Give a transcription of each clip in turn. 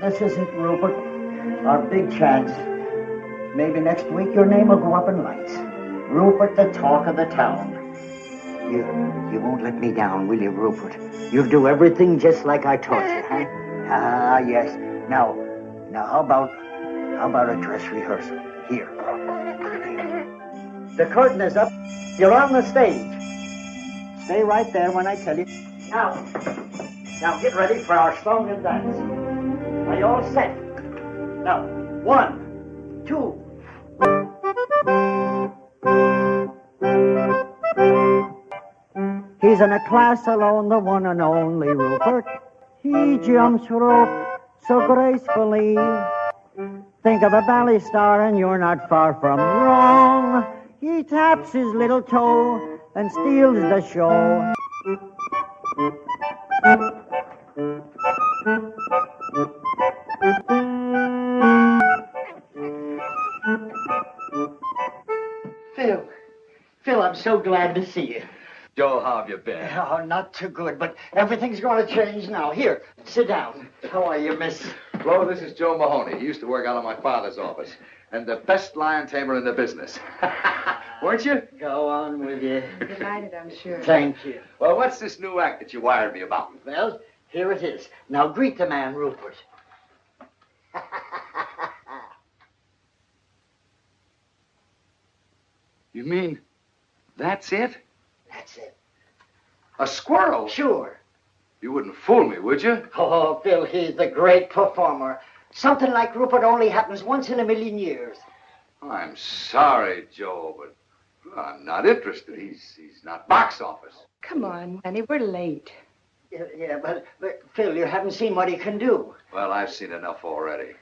This isn't, Rupert, our big chance. Maybe next week your name will go up in lights. Rupert, the talk of the town. You won't let me down, will you, Rupert? You'll do everything just like I taught you, huh? Ah, yes. Now, how about a dress rehearsal? Here. The curtain is up. You're on the stage. Stay right there when I tell you. Now get ready for our song and dance. Are you all set? Now, 1, 2. He's in a class alone, the one and only Rupert. He jumps rope so gracefully. Think of a ballet star and you're not far from wrong. He taps his little toe and steals the show. Phil, I'm so glad to see you. Joe, how have you been? Oh, not too good, but everything's going to change now. Here, sit down. How are you, miss? Flo, this is Joe Mahoney. He used to work out of my father's office. And the best lion tamer in the business. Weren't you? Go on with you. Delighted, I'm sure. Thank you. Well, what's this new act that you wired me about? Well, here it is. Now greet the man, Rupert. You mean that's it? That's it. A squirrel? Sure. You wouldn't fool me, would you? Oh, Phil, he's the great performer. Something like Rupert only happens once in a million years. I'm sorry, Joe, but I'm not interested. He's not box office. Come on, honey, we're late. Yeah, but Phil, you haven't seen what he can do. Well, I've seen enough already.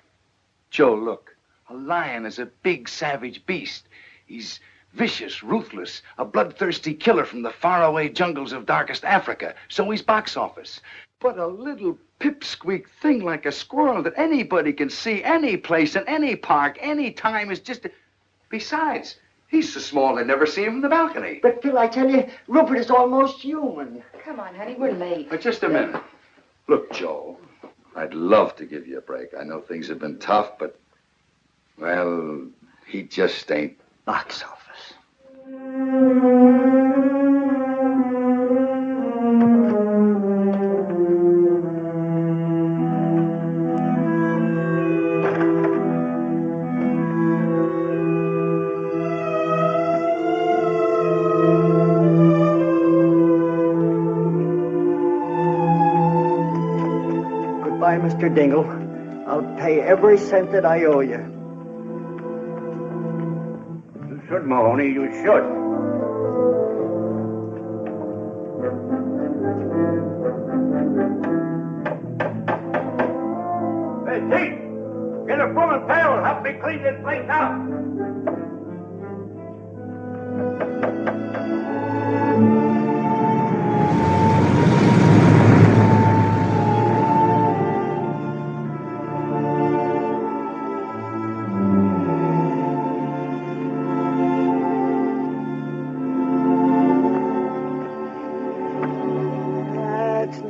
Joe, look. A lion is a big, savage beast. He's vicious, ruthless, a bloodthirsty killer from the faraway jungles of darkest Africa. So he's box office. But a little pipsqueak thing like a squirrel that anybody can see any place, in any park, any time is just... Besides, he's so small they never see him from the balcony. But, Phil, I tell you, Rupert is almost human. Come on, honey, we're late. But just a minute. Look, Joe, I'd love to give you a break. I know things have been tough, but, well, he just ain't box office. Goodbye, Mr. Dingle. I'll pay every cent that I owe you. You should, Mahoney, you should. Hey, Chief! Get a broom and pail and help me clean this place out.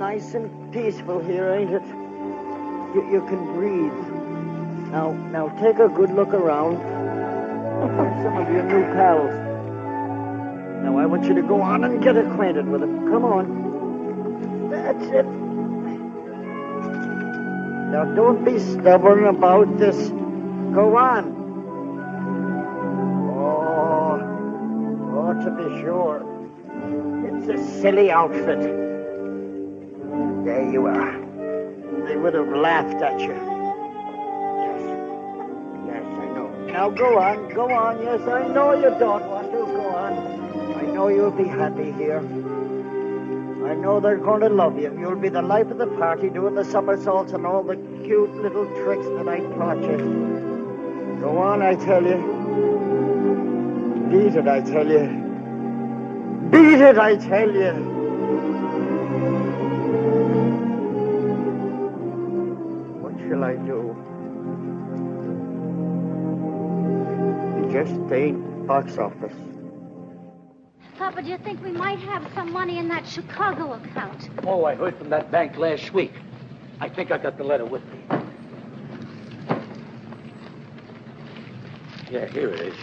nice and peaceful here, ain't it? You can breathe. Now take a good look around. Some of your new pals. Now I want you to go on and get acquainted with them. Come on. That's it. Now don't be stubborn about this. Go on. Oh, to be sure. It's a silly outfit. There you are. They would have laughed at you. Yes, I know. Now go on. Yes, I know you don't want to. Go on. I know you'll be happy here. I know they're going to love you. You'll be the life of the party, doing the somersaults and all the cute little tricks that I taught you. Go on, I tell you. Beat it, I tell you. Beat it, I tell you. What shall I do? It just ain't box office. Papa, do you think we might have some money in that Chicago account? Oh, I heard from that bank last week. I think I got the letter with me. Yeah, here it is.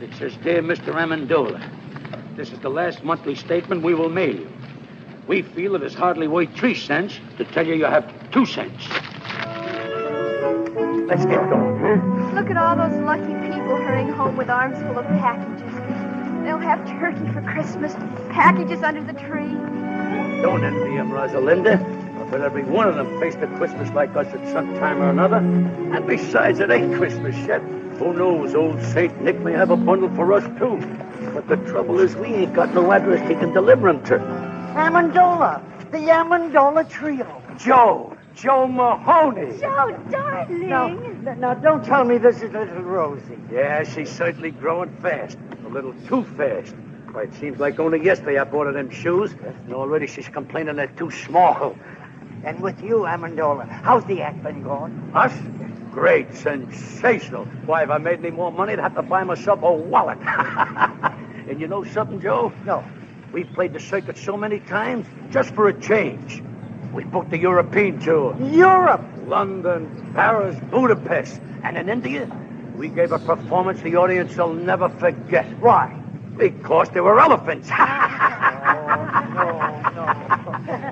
It says, Dear Mr. Amendola, this is the last monthly statement we will mail you. We feel it is hardly worth 3 cents to tell you have 2 cents. Let's get going, huh? Look at all those lucky people hurrying home with arms full of packages. They'll have turkey for Christmas, packages under the tree. Don't envy them, Rosalinda. But every one of them faced a Christmas like us at some time or another. And besides, it ain't Christmas yet. Who knows, old Saint Nick may have a bundle for us, too. But the trouble is we ain't got no address he can deliver them to. Amendola, the Amendola Trio. Joe Mahoney. Joe, darling. Now, don't tell me this is little Rosie. Yeah, she's certainly growing fast. A little too fast. Why, it seems like only yesterday I bought her them shoes, and already she's complaining they're too small. And with you, Amendola, how's the act been going? Us? Great, sensational. Why, if I made any more money, I'd have to buy myself a wallet. And you know something, Joe? No. We've played the circuit so many times, just for a change. We booked the European tour. Europe! London, Paris, Budapest. And in India, we gave a performance the audience will never forget. Why? Because they were elephants. No.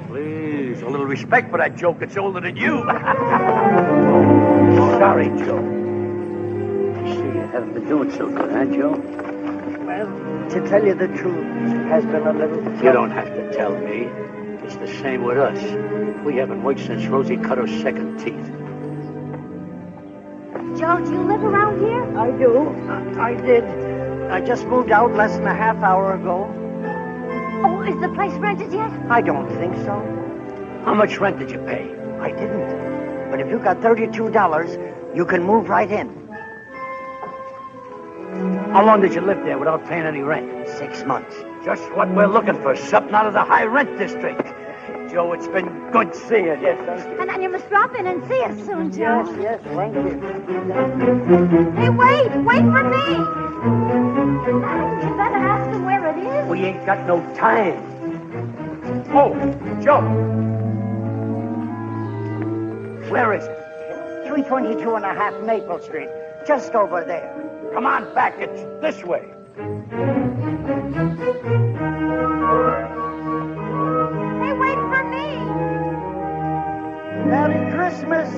Please, a little respect for that joke. It's older than you. Sorry, Joe. I see you haven't been doing so good, huh, Joe? Well, to tell you the truth, it has been a little... You don't have to tell me. It's the same with us. We haven't worked since Rosie cut her second teeth. Joe, do you live around here? I do. I did. I just moved out less than a half hour ago. Oh, is the place rented yet? I don't think so. How much rent did you pay? I didn't. But if you got $32, you can move right in. How long did you live there without paying any rent? 6 months. Just what we're looking for, something out of the high rent district. Joe, it's been good seeing you. Yes, thank you. And you must drop in and see us soon, Joe. Yes, thank you. Hey, wait for me. You better ask him where it is. We ain't got no time. Oh, Joe. Where is it? 322 and a half Maple Street. Just over there. Come on back. It's this way. Hey, wait for me. Merry Christmas.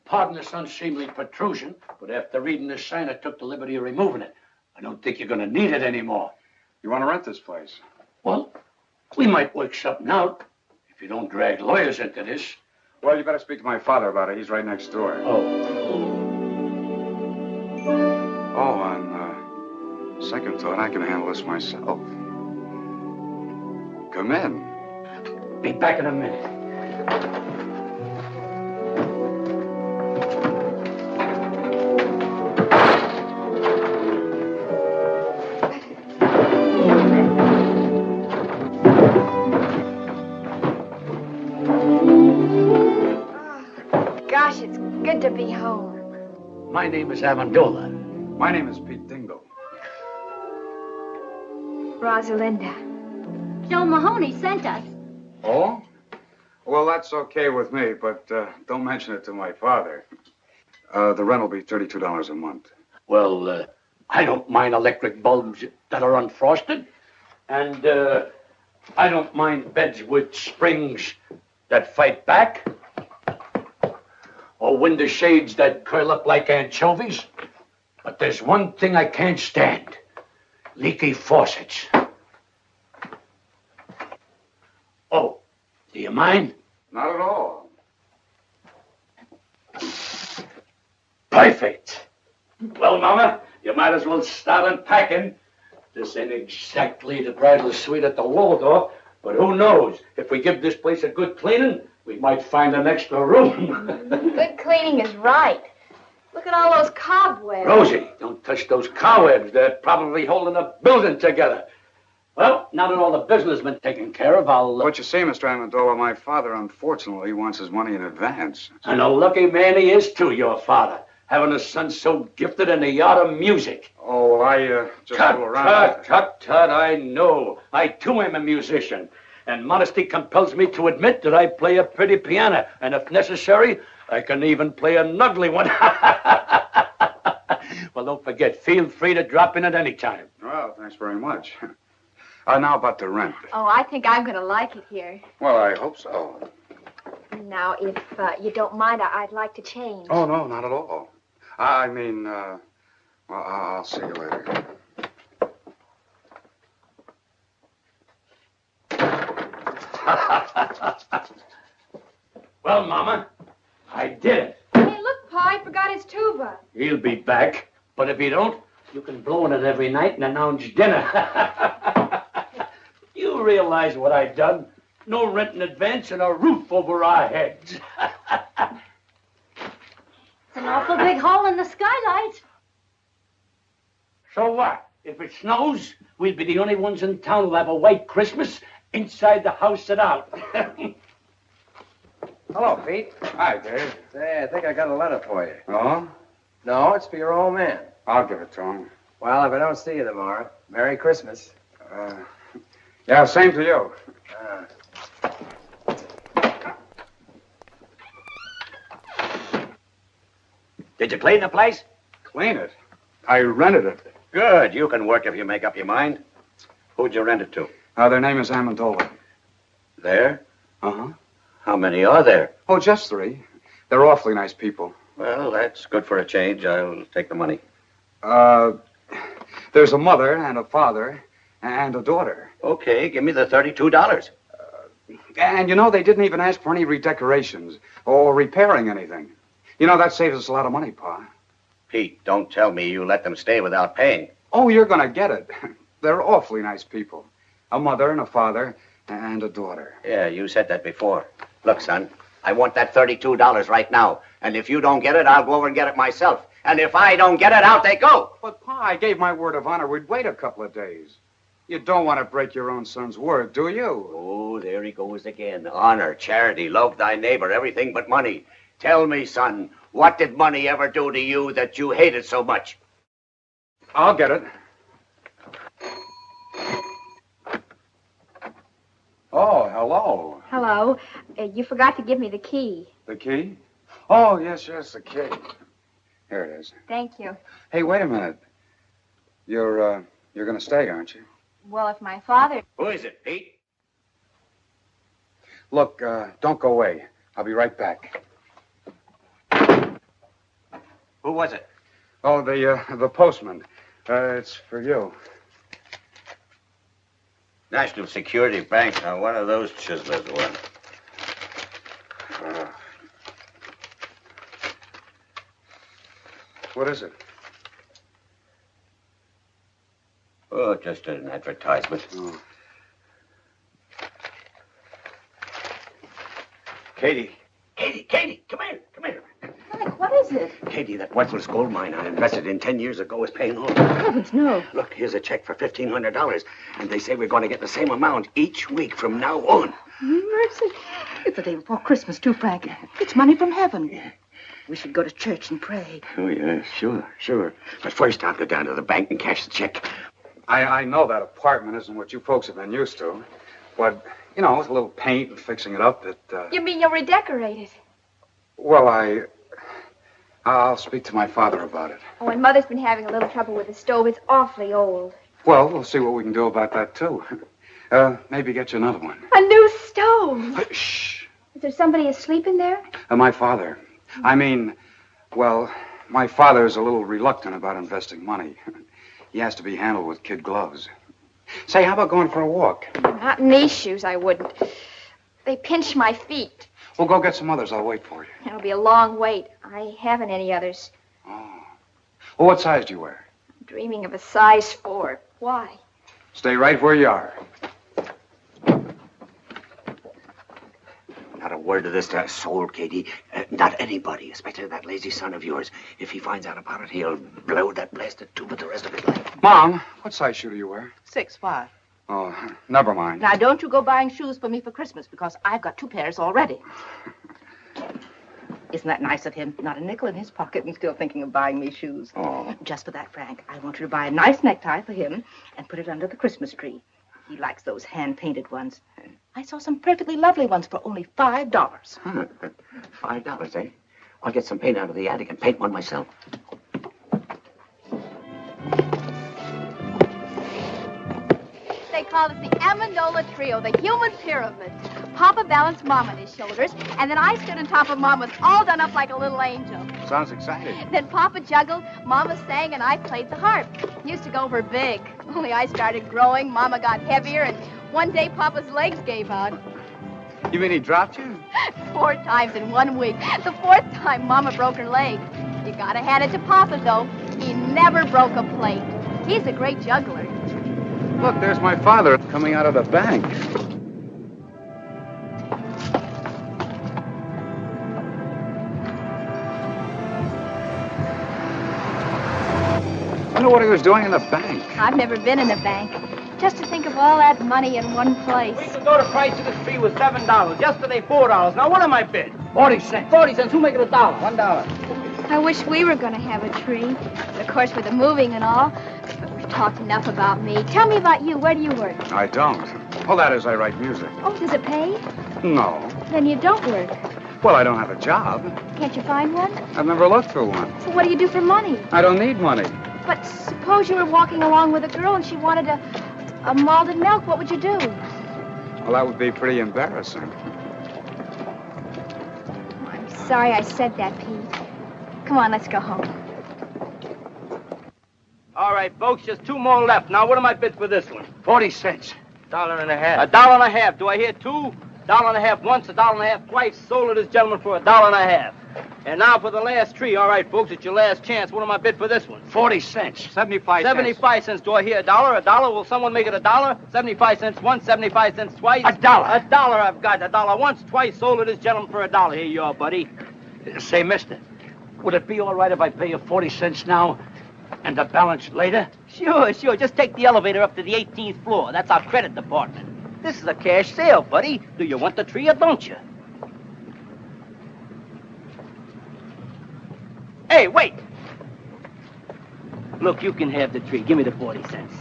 Pardon this unseemly protrusion, but after reading this sign, I took the liberty of removing it. I don't think you're going to need it anymore. You want to rent this place? Well, we might work something out if you don't drag lawyers into this. Well, you better speak to my father about it. He's right next door. Oh, on second thought, I can handle this myself. Come in. be back in a minute. Good to be home. My name is Amendola. My name is Pete Dingle. Rosalinda. Joe Mahoney sent us. Oh? Well, that's okay with me, but don't mention it to my father. The rent will be $32 a month. Well, I don't mind electric bulbs that are unfrosted. And I don't mind beds with springs that fight back. Or window shades that curl up like anchovies. But there's one thing I can't stand. Leaky faucets. Oh, do you mind? Not at all. Perfect. Well, Mama, you might as well start unpacking. This ain't exactly the bridal suite at the Waldorf, but who knows? If we give this place a good cleaning, we might find an extra room. Good cleaning is right. Look at all those cobwebs. Rosie, don't touch those cobwebs. They're probably holding the building together. Well, now that all the business has been taken care of, I'll... What you see, Mr. Amendola, my father, unfortunately, wants his money in advance. And a lucky man he is, too, your father. Having a son so gifted in the art of music. Oh, well, I just fool around. Tut, I know. I, too, am a musician. And modesty compels me to admit that I play a pretty piano. And if necessary, I can even play an ugly one. Well, don't forget, feel free to drop in at any time. Well, thanks very much. Now about the rent. Oh, I think I'm going to like it here. Well, I hope so. Now, if you don't mind, I'd like to change. Oh, no, not at all. I mean, well, I'll see you later. Well, Mama, I did it. Hey, look, Pa, he forgot his tuba. He'll be back. But if he don't, you can blow on it every night and announce dinner. You realize what I done? No rent in advance and a roof over our heads. It's an awful big hole in the skylight. So what? If it snows, we'll be the only ones in town who'll have a white Christmas inside the house and out. Hello, Pete. Hi, Dave. Say, I think I got a letter for you. Oh? No, it's for your old man. I'll give it to him. Well, if I don't see you tomorrow, Merry Christmas. Yeah, same to you. Did you clean the place? Clean it? I rented it. Good. You can work if you make up your mind. Who'd you rent it to? Their name is Amendola. There? Uh-huh. How many are there? Oh, just 3. They're awfully nice people. Well, that's good for a change. I'll take the money. There's a mother and a father and a daughter. Okay, give me the $32. And, you know, they didn't even ask for any redecorations or repairing anything. You know, that saves us a lot of money, Pa. Pete, don't tell me you let them stay without paying. Oh, you're going to get it. They're awfully nice people. A mother and a father and a daughter. Yeah, you said that before. Look, son, I want that $32 right now. And if you don't get it, I'll go over and get it myself. And if I don't get it, out they go. But, Pa, I gave my word of honor we'd wait a couple of days. You don't want to break your own son's word, do you? Oh, there he goes again. Honor, charity, love thy neighbor, everything but money. Tell me, son, what did money ever do to you that you hated so much? I'll get it. Oh, hello. Hello. You forgot to give me the key. The key? Oh, yes, the key. Here it is. Thank you. Hey, wait a minute. You're gonna stay, aren't you? Well, if my father... Who is it, Pete? Look, don't go away. I'll be right back. Who was it? Oh, the postman. It's for you. National Security Bank. Now, one of those chiselers won. What is it? Oh, just an advertisement. Oh. Katie, come here. Frank, what is it? Katie, that worthless gold mine I invested in 10 years ago is paying off. Heavens, no. Look, here's a check for $1,500, and they say we're going to get the same amount each week from now on. Mercy. It's the day before Christmas, too, Frank. It's money from heaven. We should go to church and pray. Oh, yeah, sure. But first, I'll go down to the bank and cash the check. I know that apartment isn't what you folks have been used to. But, you know, with a little paint and fixing it up, You mean you'll redecorate it? Well, I'll speak to my father about it. Oh, and Mother's been having a little trouble with the stove. It's awfully old. Well, we'll see what we can do about that, too. Maybe get you another one. A new stove? Shh. Is there somebody asleep in there? My father. I mean, well, my father's a little reluctant about investing money. He has to be handled with kid gloves. Say, how about going for a walk? Not in these shoes, I wouldn't. They pinch my feet. We'll go get some others. I'll wait for you. It'll be a long wait. I haven't any others. Oh. Well, what size do you wear? I'm dreaming of a size 4. Why? Stay right where you are. Not a word of this to a soul, Katie. Not anybody, especially that lazy son of yours. If he finds out about it, he'll blow that blasted tube with the rest of his life. Mom, what size shoe do you wear? 6'5". Oh, never mind. Now, don't you go buying shoes for me for Christmas, because I've got 2 pairs already. Isn't that nice of him? Not a nickel in his pocket and still thinking of buying me shoes. Oh. Just for that, Frank, I want you to buy a nice necktie for him and put it under the Christmas tree. He likes those hand-painted ones. I saw some perfectly lovely ones for only $5. Huh. $5, eh? I'll get some paint out of the attic and paint one myself. They call it the Amendola Trio, the human pyramid. Papa balanced Mom on his shoulders, and then I stood on top of Mama's, all done up like a little angel. Sounds exciting. Then Papa juggled, Mama sang, and I played the harp. Used to go for big. Only I started growing, Mama got heavier, and one day Papa's legs gave out. You mean he dropped you? 4 times in 1 week. The 4th time, Mama broke her leg. You gotta hand it to Papa, though. He never broke a plate. He's a great juggler. Look, there's my father coming out of the bank. I wonder what he was doing in the bank. I've never been in a bank. Just to think of all that money in one place. We could go to price of this tree was $7. Yesterday, $4. Now, what am I bid? 40 cents. 40 cents. Who make it $1? $1. I wish we were going to have a tree. Of course, with the moving and all. But we've talked enough about me. Tell me about you. Where do you work? I don't. Well, that is, I write music. Oh, does it pay? No. Then you don't work. Well, I don't have a job. Can't you find one? I've never looked for one. So what do you do for money? I don't need money. But suppose you were walking along with a girl and she wanted a malted milk. What would you do? Well, that would be pretty embarrassing. Oh, I'm sorry I said that, Pete. Come on, let's go home. All right, folks, just 2 more left. Now, what am I bid for this one? 40 cents. $1.50. $1.50. Do I hear 2? $1.50 once, $1.50 twice. Sold to this gentleman for $1.50. And now for the last tree. All right, folks, it's your last chance. What am I bid for this one? 40 cents. 75 cents. 75 cents. Do I hear $1? $1? Will someone make it $1? 75 cents once, 75 cents twice. $1. $1 I've got. $1 once, twice. Sold to this gentleman for $1. Here you are, buddy. Say, mister, would it be all right if I pay you 40 cents now and the balance later? Sure. Just take the elevator up to the 18th floor. That's our credit department. This is a cash sale, buddy. Do you want the tree or don't you? Hey, wait! Look, you can have the tree. Give me the 40 cents.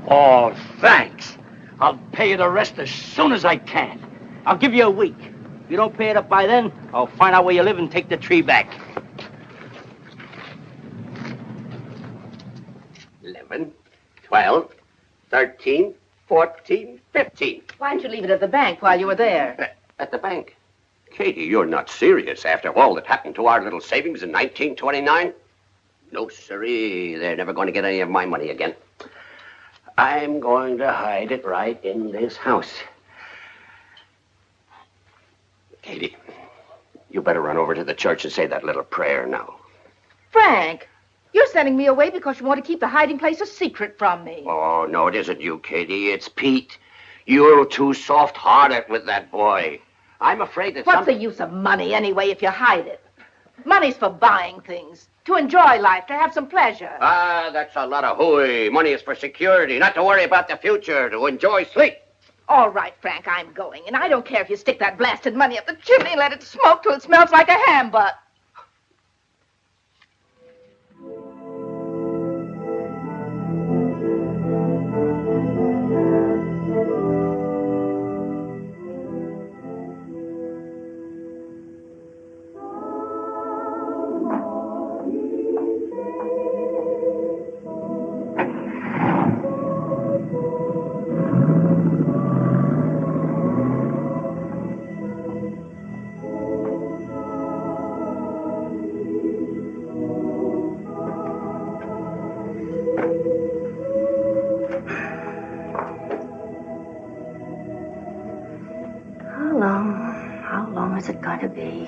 Oh, thanks. I'll pay you the rest as soon as I can. I'll give you a week. If you don't pay it up by then, I'll find out where you live and take the tree back. 11, 12, 13, 14, 15. Why didn't you leave it at the bank while you were there? At the bank. Katie, you're not serious after all that happened to our little savings in 1929? No, sirree. They're never going to get any of my money again. I'm going to hide it right in this house. Katie, you better run over to the church and say that little prayer now. Frank, you're sending me away because you want to keep the hiding place a secret from me. Oh, no, it isn't you, Katie. It's Pete. You're too soft-hearted with that boy. I'm afraid that What's the use of money, anyway, if you hide it? Money's for buying things, to enjoy life, to have some pleasure. Ah, that's a lot of hooey. Money is for security, not to worry about the future, to enjoy sleep. All right, Frank, I'm going. And I don't care if you stick that blasted money up the chimney and let it smoke till it smells like a ham butt. How long is it going to be?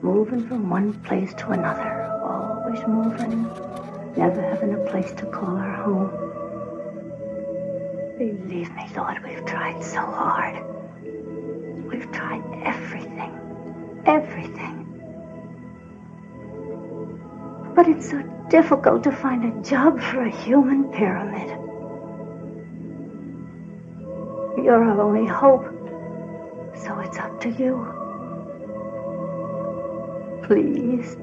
Moving from one place to another, always moving, never having a place to call our home. Believe me, Lord, we've tried so hard. We've tried everything. But it's so difficult to find a job for a human pyramid. You're our only hope. So it's up to you. Please.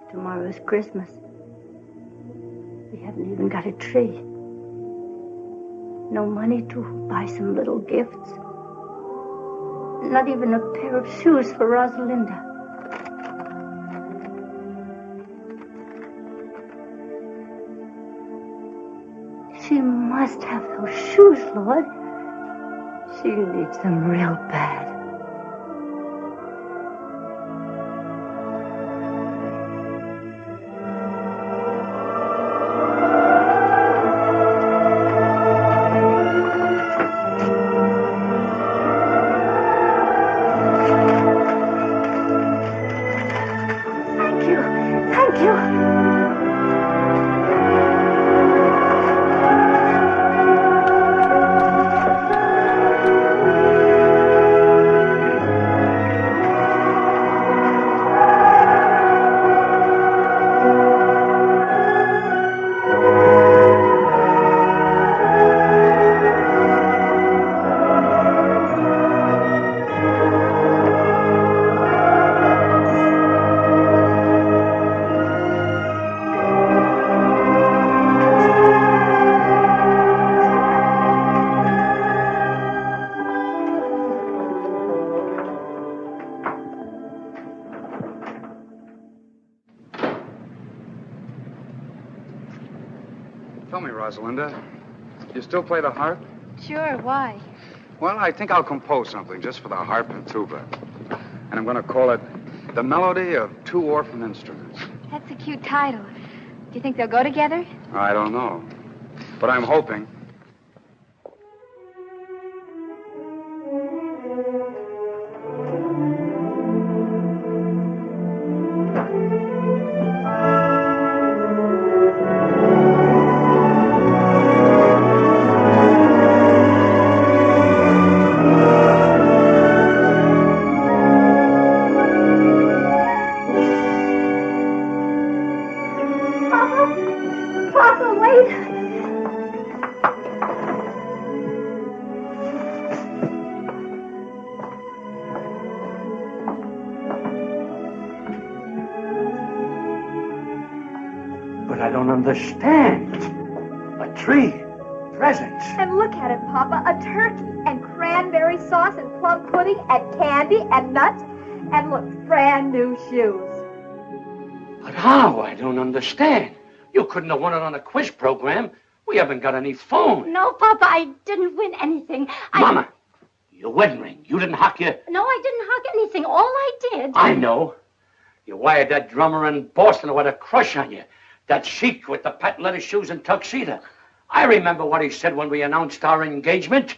Tomorrow's Christmas. We haven't even got a tree. No money to buy some little gifts. Not even a pair of shoes for Rosalinda. She must have those shoes, Lord. She needs them real bad. Tell me, Rosalinda, you still play the harp? Sure, why? Well, I think I'll compose something just for the harp and tuba. And I'm going to call it The Melody of Two Orphan Instruments. That's a cute title. Do you think they'll go together? I don't know. But I'm hoping. Understand? A tree, presents. And look at it, Papa, a turkey and cranberry sauce and plum pudding and candy and nuts and look, brand new shoes. But how? I don't understand. You couldn't have won it on a quiz program. We haven't got any phone. No, Papa, I didn't win anything. Mama, your wedding ring. You didn't hock your... No, I didn't hock anything. All I did... I know. You wired that drummer in Boston who had a crush on you. That sheik with the patent leather shoes and tuxedo. I remember what he said when we announced our engagement.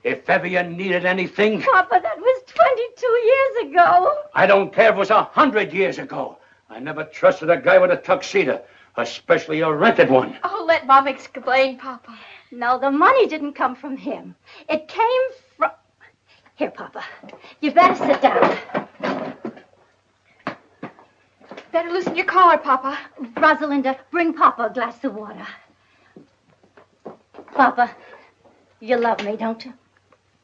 If ever you needed anything... Papa, that was 22 years ago. I don't care if it was 100 years ago. I never trusted a guy with a tuxedo, especially a rented one. Oh, let Mom explain, Papa. No, the money didn't come from him. It came from... Here, Papa. You better sit down. Better loosen your collar, Papa. Rosalinda, bring Papa a glass of water. Papa, you love me, don't you?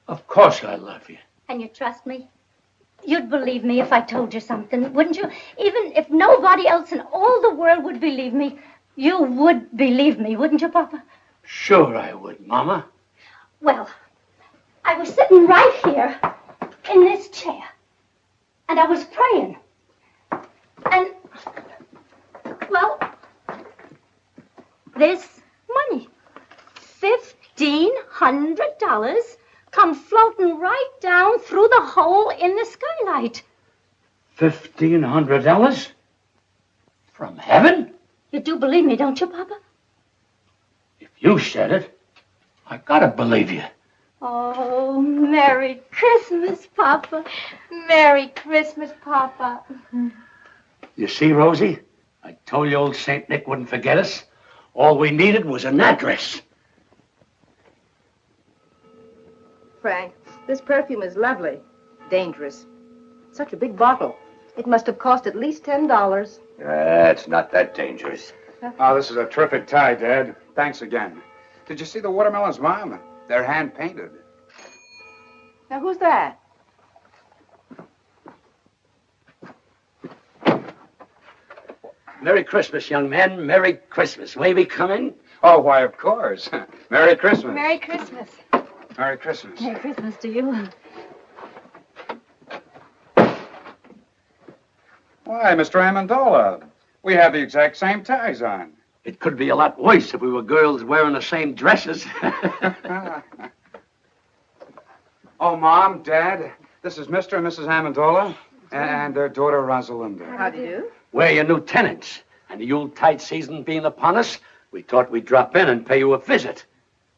Of course I love you. And you trust me? You'd believe me if I told you something, wouldn't you? Even if nobody else in all the world would believe me, you would believe me, wouldn't you, Papa? Sure I would, Mama. Well, I was sitting right here in this chair, and I was praying. And, well, this money, $1,500, come floating right down through the hole in the skylight. $1,500? From heaven? You do believe me, don't you, Papa? If you said it, I gotta believe you. Oh, Merry Christmas, Papa. Merry Christmas, Papa. You see, Rosie? I told you old St. Nick wouldn't forget us. All we needed was an address. Frank, this perfume is lovely. Dangerous. Such a big bottle. It must have cost at least $10. It's not that dangerous. Oh, this is a terrific tie, Dad. Thanks again. Did you see the watermelons, Mom? They're hand-painted. Now, who's that? Merry Christmas, young man. Merry Christmas. May we come in? Oh, why, of course. Merry Christmas. Merry Christmas. Merry Christmas. Merry Christmas to you. Why, Mr. Amendola, we have the exact same ties on. It could be a lot worse if we were girls wearing the same dresses. Oh, Mom, Dad, this is Mr. and Mrs. Amendola and their daughter, Rosalinda. How do you do? We're your new tenants. And the Yuletide season being upon us, we thought we'd drop in and pay you a visit.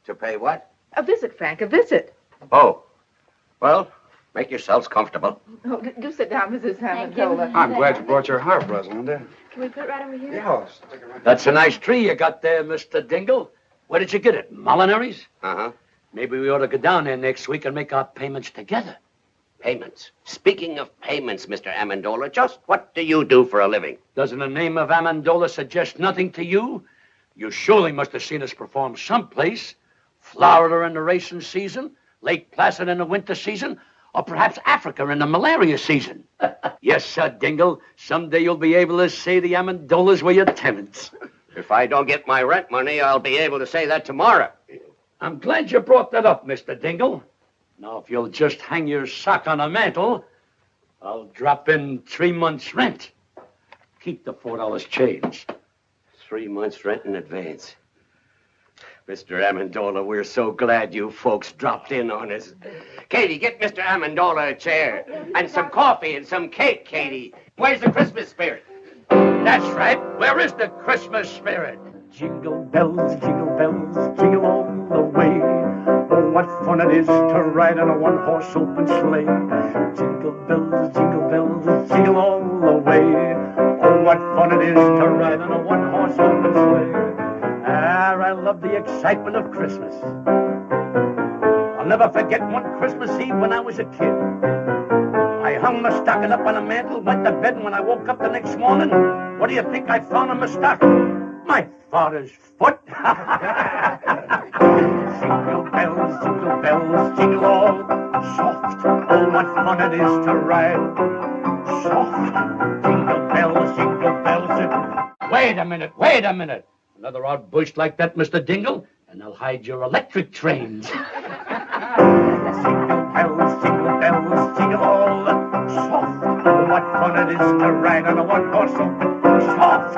To pay what? A visit, Frank, a visit. Oh. Well, make yourselves comfortable. Oh, do sit down, Mrs. Thank you. Amendola. I'm glad you brought your harp, Rosalinda. Can we put it right over here? Yeah, stick it right That's a nice tree you got there, Mr. Dingle. Where did you get it? Molinary's? Uh-huh. Maybe we ought to go down there next week and make our payments together. Payments. Speaking of payments, Mr. Amendola, just what do you do for a living? Doesn't the name of Amendola suggest nothing to you? You surely must have seen us perform someplace. Florida in the racing season, Lake Placid in the winter season, or perhaps Africa in the malaria season. Yes, sir, Dingle. Someday you'll be able to say the Amendolas were your tenants. If I don't get my rent money, I'll be able to say that tomorrow. I'm glad you brought that up, Mr. Dingle. Now, if you'll just hang your sock on a mantle, I'll drop in 3 months' rent. Keep the $4 change. 3 months' rent in advance. Mr. Amendola, we're so glad you folks dropped in on us. Katie, get Mr. Amendola a chair. And some coffee and some cake, Katie. Where's the Christmas spirit? That's right. Where is the Christmas spirit? Jingle bells, jingle all the way. Oh, what fun it is to ride on a one-horse open sleigh. Jingle bells, jingle all the way. Oh, what fun it is to ride on a one-horse open sleigh. I love the excitement of Christmas. I'll never forget one Christmas Eve when I was a kid. I hung my stocking up on a mantle, went to bed, and when I woke up the next morning, what do you think I found in my stocking? My father's foot. Jingle bells, jingle all soft. Oh, what fun it is to ride soft. Jingle bells. Wait a minute. Another odd bush like that, Mr. Dingle, and I'll hide your electric trains. Jingle bells, jingle all soft. Oh, what fun it is to ride on a one-horse open soft.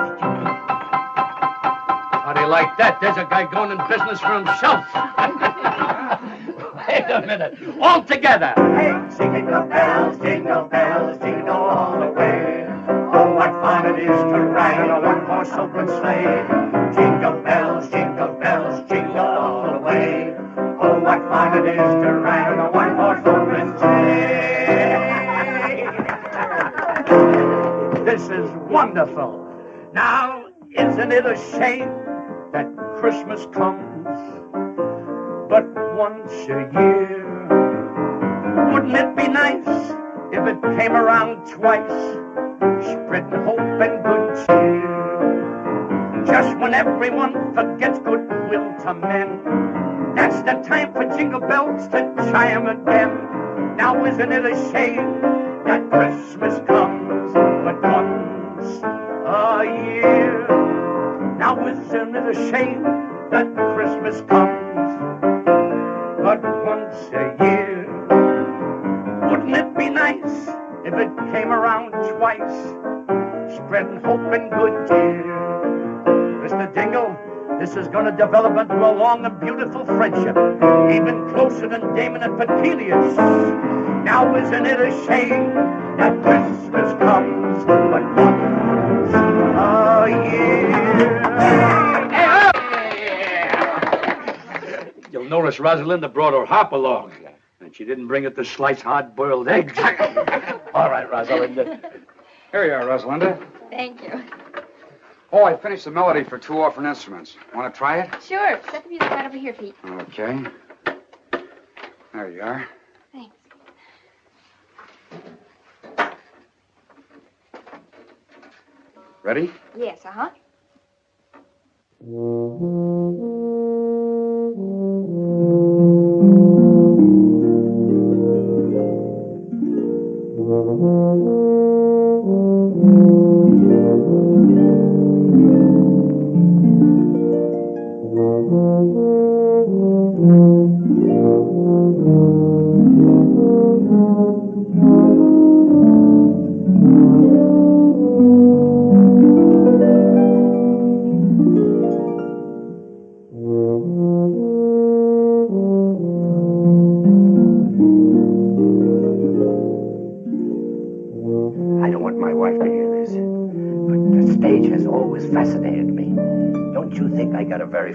How do you like that? There's a guy going in business for himself. Wait a minute. All together. Hey, jingle bells, jingle all the way. Oh, what fun it is to ride on a one-horse open sleigh. Jingle bells, jingle all the way. Oh, what fun it is to ride on a one-horse open sleigh. This is wonderful. Now, isn't it a shame that Christmas comes but once a year? Wouldn't it be nice if it came around twice, spreading hope and good cheer? Just when everyone forgets goodwill to men, that's the time for jingle bells to chime again. Now isn't it a shame that Christmas comes but once a year? Now isn't it a shame that Christmas comes but once a year? Wouldn't it be nice if it came around twice, spreading hope and good cheer? Mr. Dingle, this is going to develop into a long and beautiful friendship, even closer than Damon and Petilius. Now isn't it a shame that Christmas comes but once a year? You'll notice Rosalinda brought her hop along, and she didn't bring it to slice hard-boiled eggs. All right, Rosalinda. Here you are, Rosalinda. Thank you. Oh, I finished the melody for 2 orphan instruments. Want to try it? Sure. Set the music right over here, Pete. Okay. There you are. Thanks. Ready? Yes, uh-huh.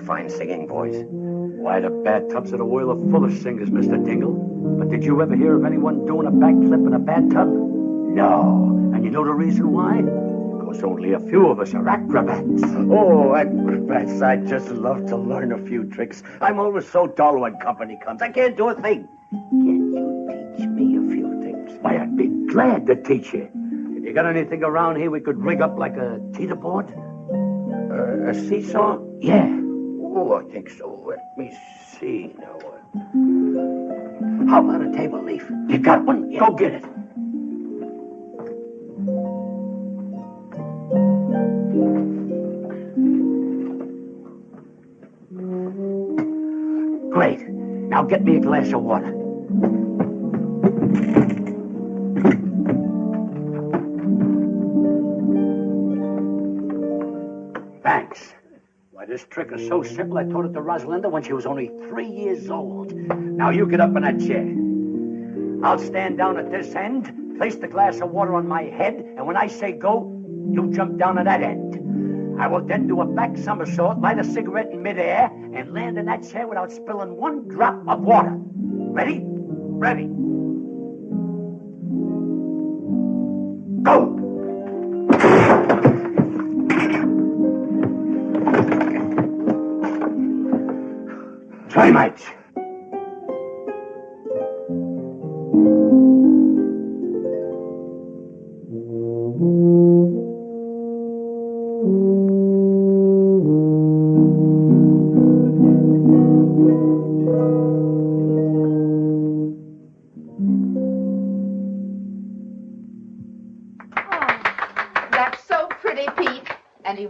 Fine singing voice. Why, the bathtubs of the world are full of singers, Mr. Dingle. But did you ever hear of anyone doing a backflip in a bathtub? No. And you know the reason why? Because only a few of us are acrobats. Oh, acrobats, I'd just love to learn a few tricks. I'm always so dull when company comes. I can't do a thing. Can you teach me a few things? Why, I'd be glad to teach you. If you got anything around here we could rig up like a teeter-board? A seesaw? Yeah. Oh, I think so. Let me see now. How about a table leaf? You got one? Yeah. Go get it. Great. Now get me a glass of water. Thanks. Why, this trick is so simple, I taught it to Rosalinda when she was only 3 years old. Now, you get up in that chair. I'll stand down at this end, place the glass of water on my head, and when I say go, you jump down at that end. I will then do a back somersault, light a cigarette in midair, and land in that chair without spilling one drop of water. Ready? Ready. Go! Try, mates.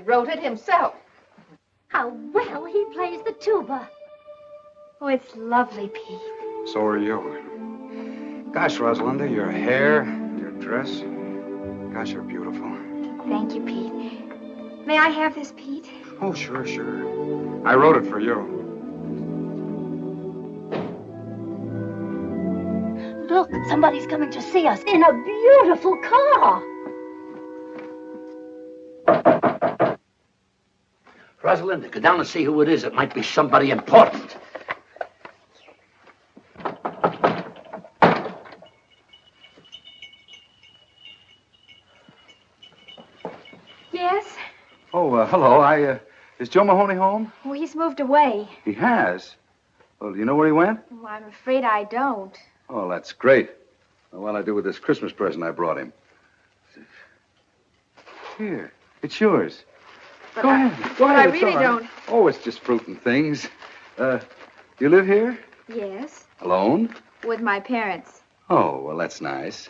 Wrote it himself. How well he plays the tuba. Oh, it's lovely, Pete. So are you. Gosh, Rosalinda, your hair, your dress, gosh, you're beautiful. Thank you, Pete. May I have this, Pete? Oh, sure. I wrote it for you. Look, somebody's coming to see us in a beautiful car. Rosalinda, go down and see who it is. It might be somebody important. Yes? Oh, hello. Is Joe Mahoney home? Oh, he's moved away. He has? Well, do you know where he went? Oh, I'm afraid I don't. Oh, that's great. Well, what'll I do with this Christmas present I brought him? Here, it's yours. But Go ahead. I It's really all right. don't. Oh, it's just fruit and things. You live here? Yes, Alone? with my parents. Oh, well, that's nice.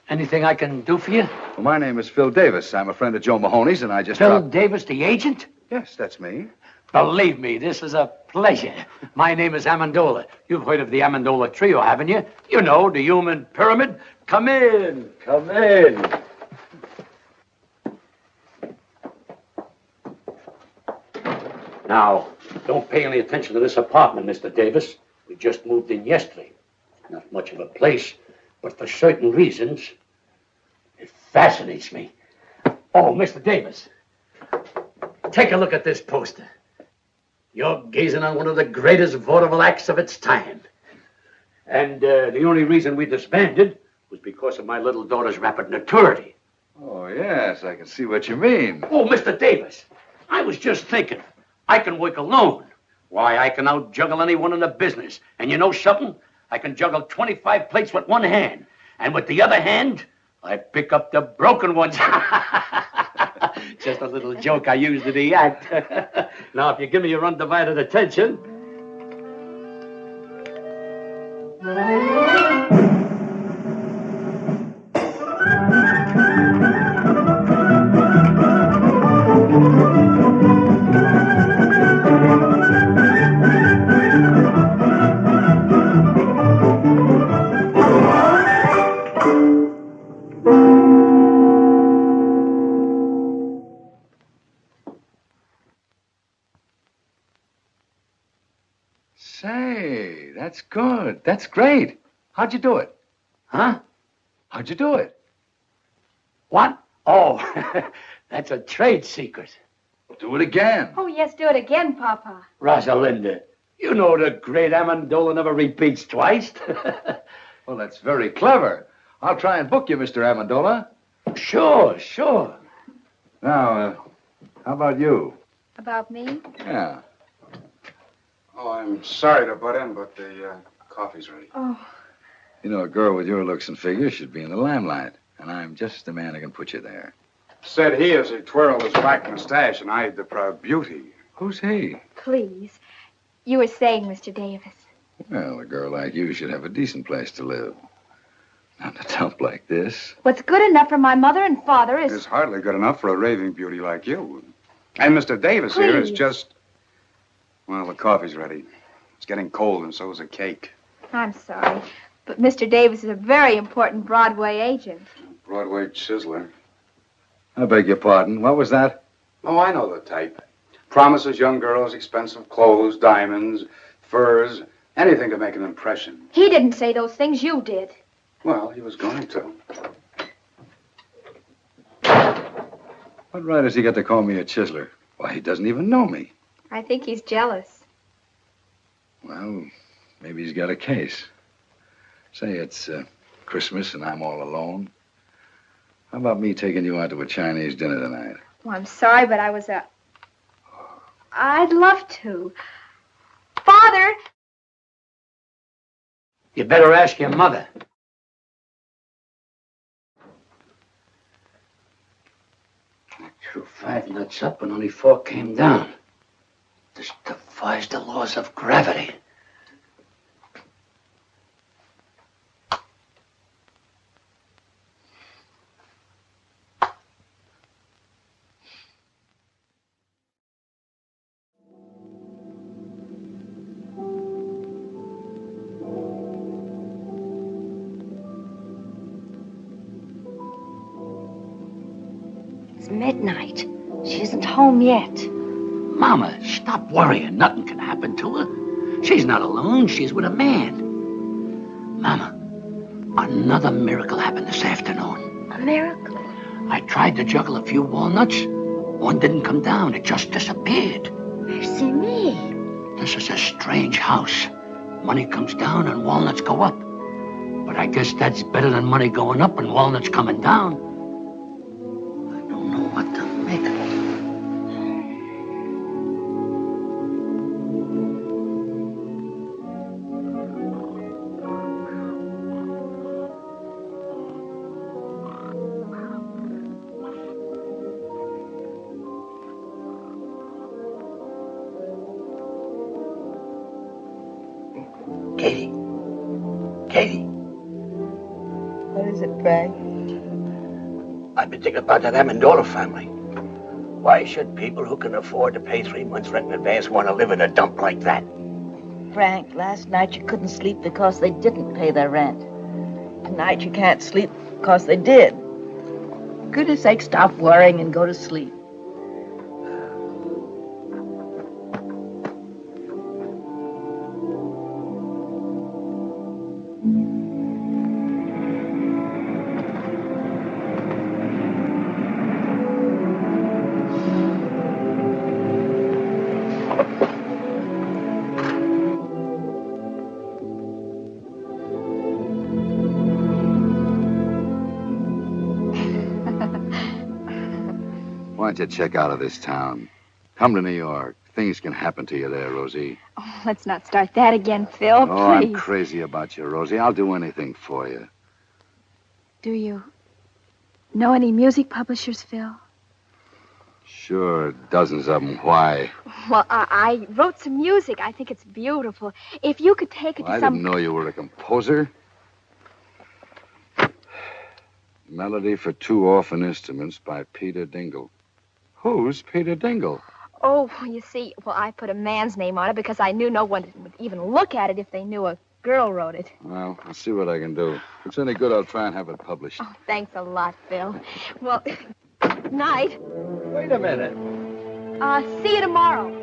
Anything I can do for you? Well, my name is Phil Davis. I'm a friend of Joe Mahoney's, and I just Phil dropped... Davis, the agent? Yes, that's me. Believe me, this is a pleasure. My name is Amendola. You've heard of the Amendola Trio, haven't you? You know, the human pyramid. Come in. Now, don't pay any attention to this apartment, Mr. Davis. We just moved in yesterday. Not much of a place, but for certain reasons, it fascinates me. Oh, Mr. Davis, take a look at this poster. You're gazing on one of the greatest vaudeville acts of its time. And the only reason we disbanded was because of my little daughter's rapid maturity. Oh, yes, I can see what you mean. Oh, Mr. Davis, I was just thinking. I can work alone. Why, I can out-juggle anyone in the business. And you know something? I can juggle 25 plates with one hand. And with the other hand, I pick up the broken ones. Just a little joke I used in the act. Now, if you give me your undivided attention... Say, that's good. That's great. How'd you do it? Huh? How'd you do it? What? Oh, that's a trade secret. Do it again. Oh, yes, do it again, Papa. Rosalinda, you know the great Amendola never repeats twice. Well, that's very clever. I'll try and book you, Mr. Amendola. Sure. Now, how about you? About me? Yeah. Oh, I'm sorry to butt in, but the coffee's ready. Oh. You know, a girl with your looks and figure should be in the limelight, and I'm just the man who can put you there. Said he as he twirled his black mustache and eyed the proud beauty. Who's he? Please. You were saying, Mr. Davis. Well, a girl like you should have a decent place to live. Not in a dump like this. What's good enough for my mother and father is... It's hardly good enough for a raving beauty like you. And Mr. Davis here is just... Well, the coffee's ready. It's getting cold, and so is the cake. I'm sorry, but Mr. Davis is a very important Broadway agent. Broadway chiseler. I beg your pardon. What was that? Oh, I know the type. Promises young girls expensive clothes, diamonds, furs, anything to make an impression. He didn't say those things, you did. Well, he was going to. What right has he got to call me a chiseler? Why, he doesn't even know me. I think he's jealous. Well, maybe he's got a case. Say it's Christmas and I'm all alone. How about me taking you out to a Chinese dinner tonight? Well, I'm sorry, but I was I'd love to. Father! You better ask your mother. I threw 5 nuts up and only 4 came down. This defies the laws of gravity. Midnight. She isn't home yet. Mama, stop worrying. Nothing can happen to her. She's not alone. She's with a man. Mama, another miracle happened this afternoon. A miracle? I tried to juggle a few walnuts. One didn't come down. It just disappeared. Mercy me. This is a strange house. Money comes down and walnuts go up. But I guess that's better than money going up and walnuts coming down. What to make of it? Katie. Katie. What is it, Frank? I've been thinking about that Amendola family. Why should people who can afford to pay 3 months' rent in advance want to live in a dump like that? Frank, last night you couldn't sleep because they didn't pay their rent. Tonight you can't sleep because they did. For goodness sake, stop worrying and go to sleep. Why don't you check out of this town? Come to New York. Things can happen to you there, Rosie. Oh, let's not start that again, Phil, Oh, please. I'm crazy about you, Rosie. I'll do anything for you. Do you know any music publishers, Phil? Sure, dozens of them. Why? Well, I wrote some music. I think it's beautiful. If you could take it Well, to I some... didn't know you were a composer. Melody for 2 orphan instruments by Peter Dingle. Who's Peter Dingle? Oh, you see, well, I put a man's name on it because I knew no one would even look at it if they knew a girl wrote it. Well, I'll see what I can do. If it's any good, I'll try and have it published. Oh, thanks a lot, Phil. Well, night. Wait a minute. See you tomorrow.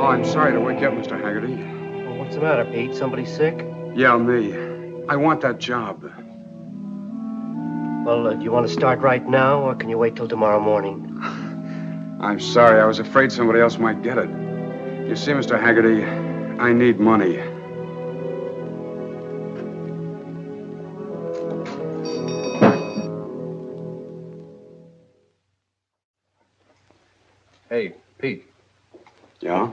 I'm sorry to wake you up, Mr. Haggerty. Well, what's the matter, Pete? Somebody sick? Yeah, me. I want that job. Well, do you want to start right now, or can you wait till tomorrow morning? I'm sorry. I was afraid somebody else might get it. You see, Mr. Haggerty, I need money. Hey, Pete. Yeah?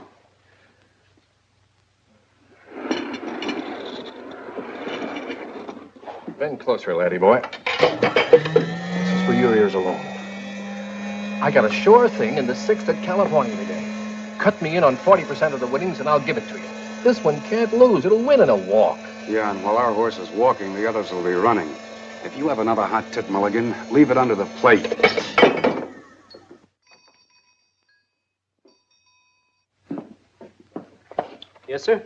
Bend closer, laddie boy. This is for your ears alone. I got a sure thing in the 6th at California today. Cut me in on 40% of the winnings and I'll give it to you. This one can't lose. It'll win in a walk. Yeah, and while our horse is walking, the others will be running. If you have another hot tit, Mulligan, leave it under the plate. Yes, sir?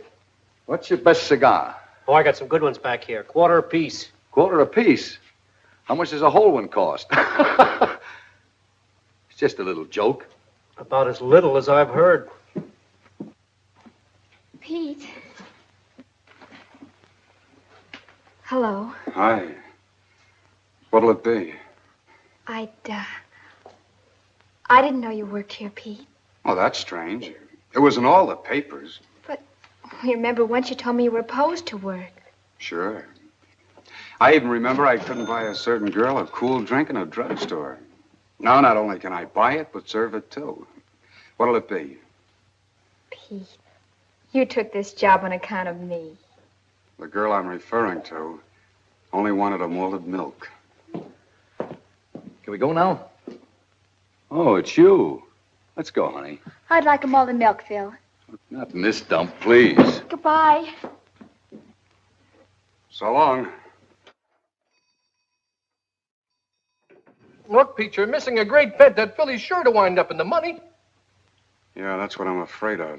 What's your best cigar? Oh, I got some good ones back here. Quarter apiece. Quarter apiece. How much does a whole one cost? It's just a little joke. About as little as I've heard. Pete. Hello. Hi. What'll it be? I didn't know you worked here, Pete. Oh, that's strange. It was in all the papers. You remember once you told me you were opposed to work. Sure. I even remember I couldn't buy a certain girl a cool drink in a drugstore. Now, not only can I buy it, but serve it, too. What'll it be? Pete, you took this job on account of me. The girl I'm referring to only wanted a molded milk. Can we go now? Oh, it's you. Let's go, honey. I'd like a malted milk, Phil. Not in this dump, please. Goodbye. So long. Look, Pete, you're missing a great bet. That filly's sure to wind up in the money. Yeah, that's what I'm afraid of.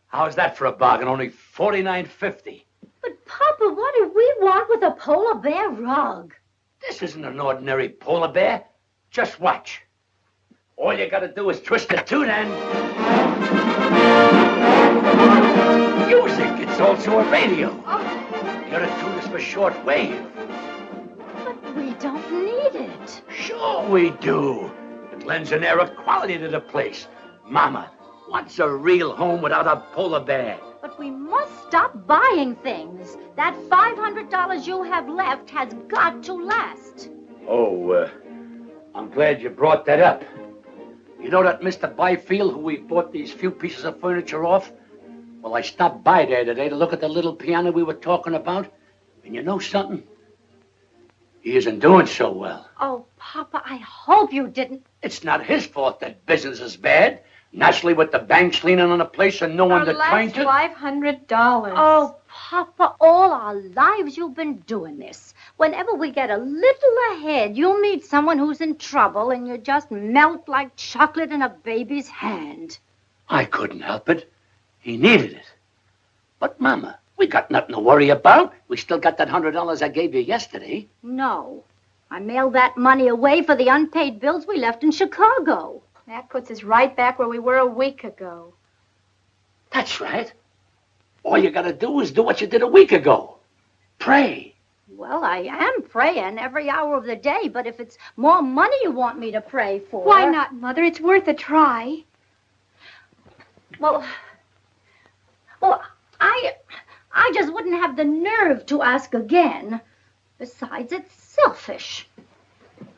How's that for a bargain? Only $49.50. But, Papa, what do we want with a polar bear rug? This isn't an ordinary polar bear. Just watch. All you gotta do is twist the tune and... Music! It's also a radio. You gotta tune this for short wave. But we don't need it. Sure we do. It lends an air of quality to the place. Mama, what's a real home without a polar bear? But we must stop buying things. That $500 you have left has got to last. Oh, I'm glad you brought that up. You know that Mr. Byfield who we bought these few pieces of furniture off? Well, I stopped by there today to look at the little piano we were talking about. And you know something? He isn't doing so well. Oh, Papa, I hope you didn't. It's not his fault that business is bad. Naturally, with the banks leaning on the place and no one to turn to... $500. Oh, Papa, all our lives you've been doing this. Whenever we get a little ahead, you'll meet someone who's in trouble and you just melt like chocolate in a baby's hand. I couldn't help it. He needed it. But, Mama, we got nothing to worry about. We still got that $100 I gave you yesterday. No. I mailed that money away for the unpaid bills we left in Chicago. That puts us right back where we were a week ago. That's right. All you gotta do is do what you did a week ago. Pray. Well, I am praying every hour of the day, but if it's more money you want me to pray for... Why not, Mother? It's worth a try. Well, I just wouldn't have the nerve to ask again. Besides, it's selfish.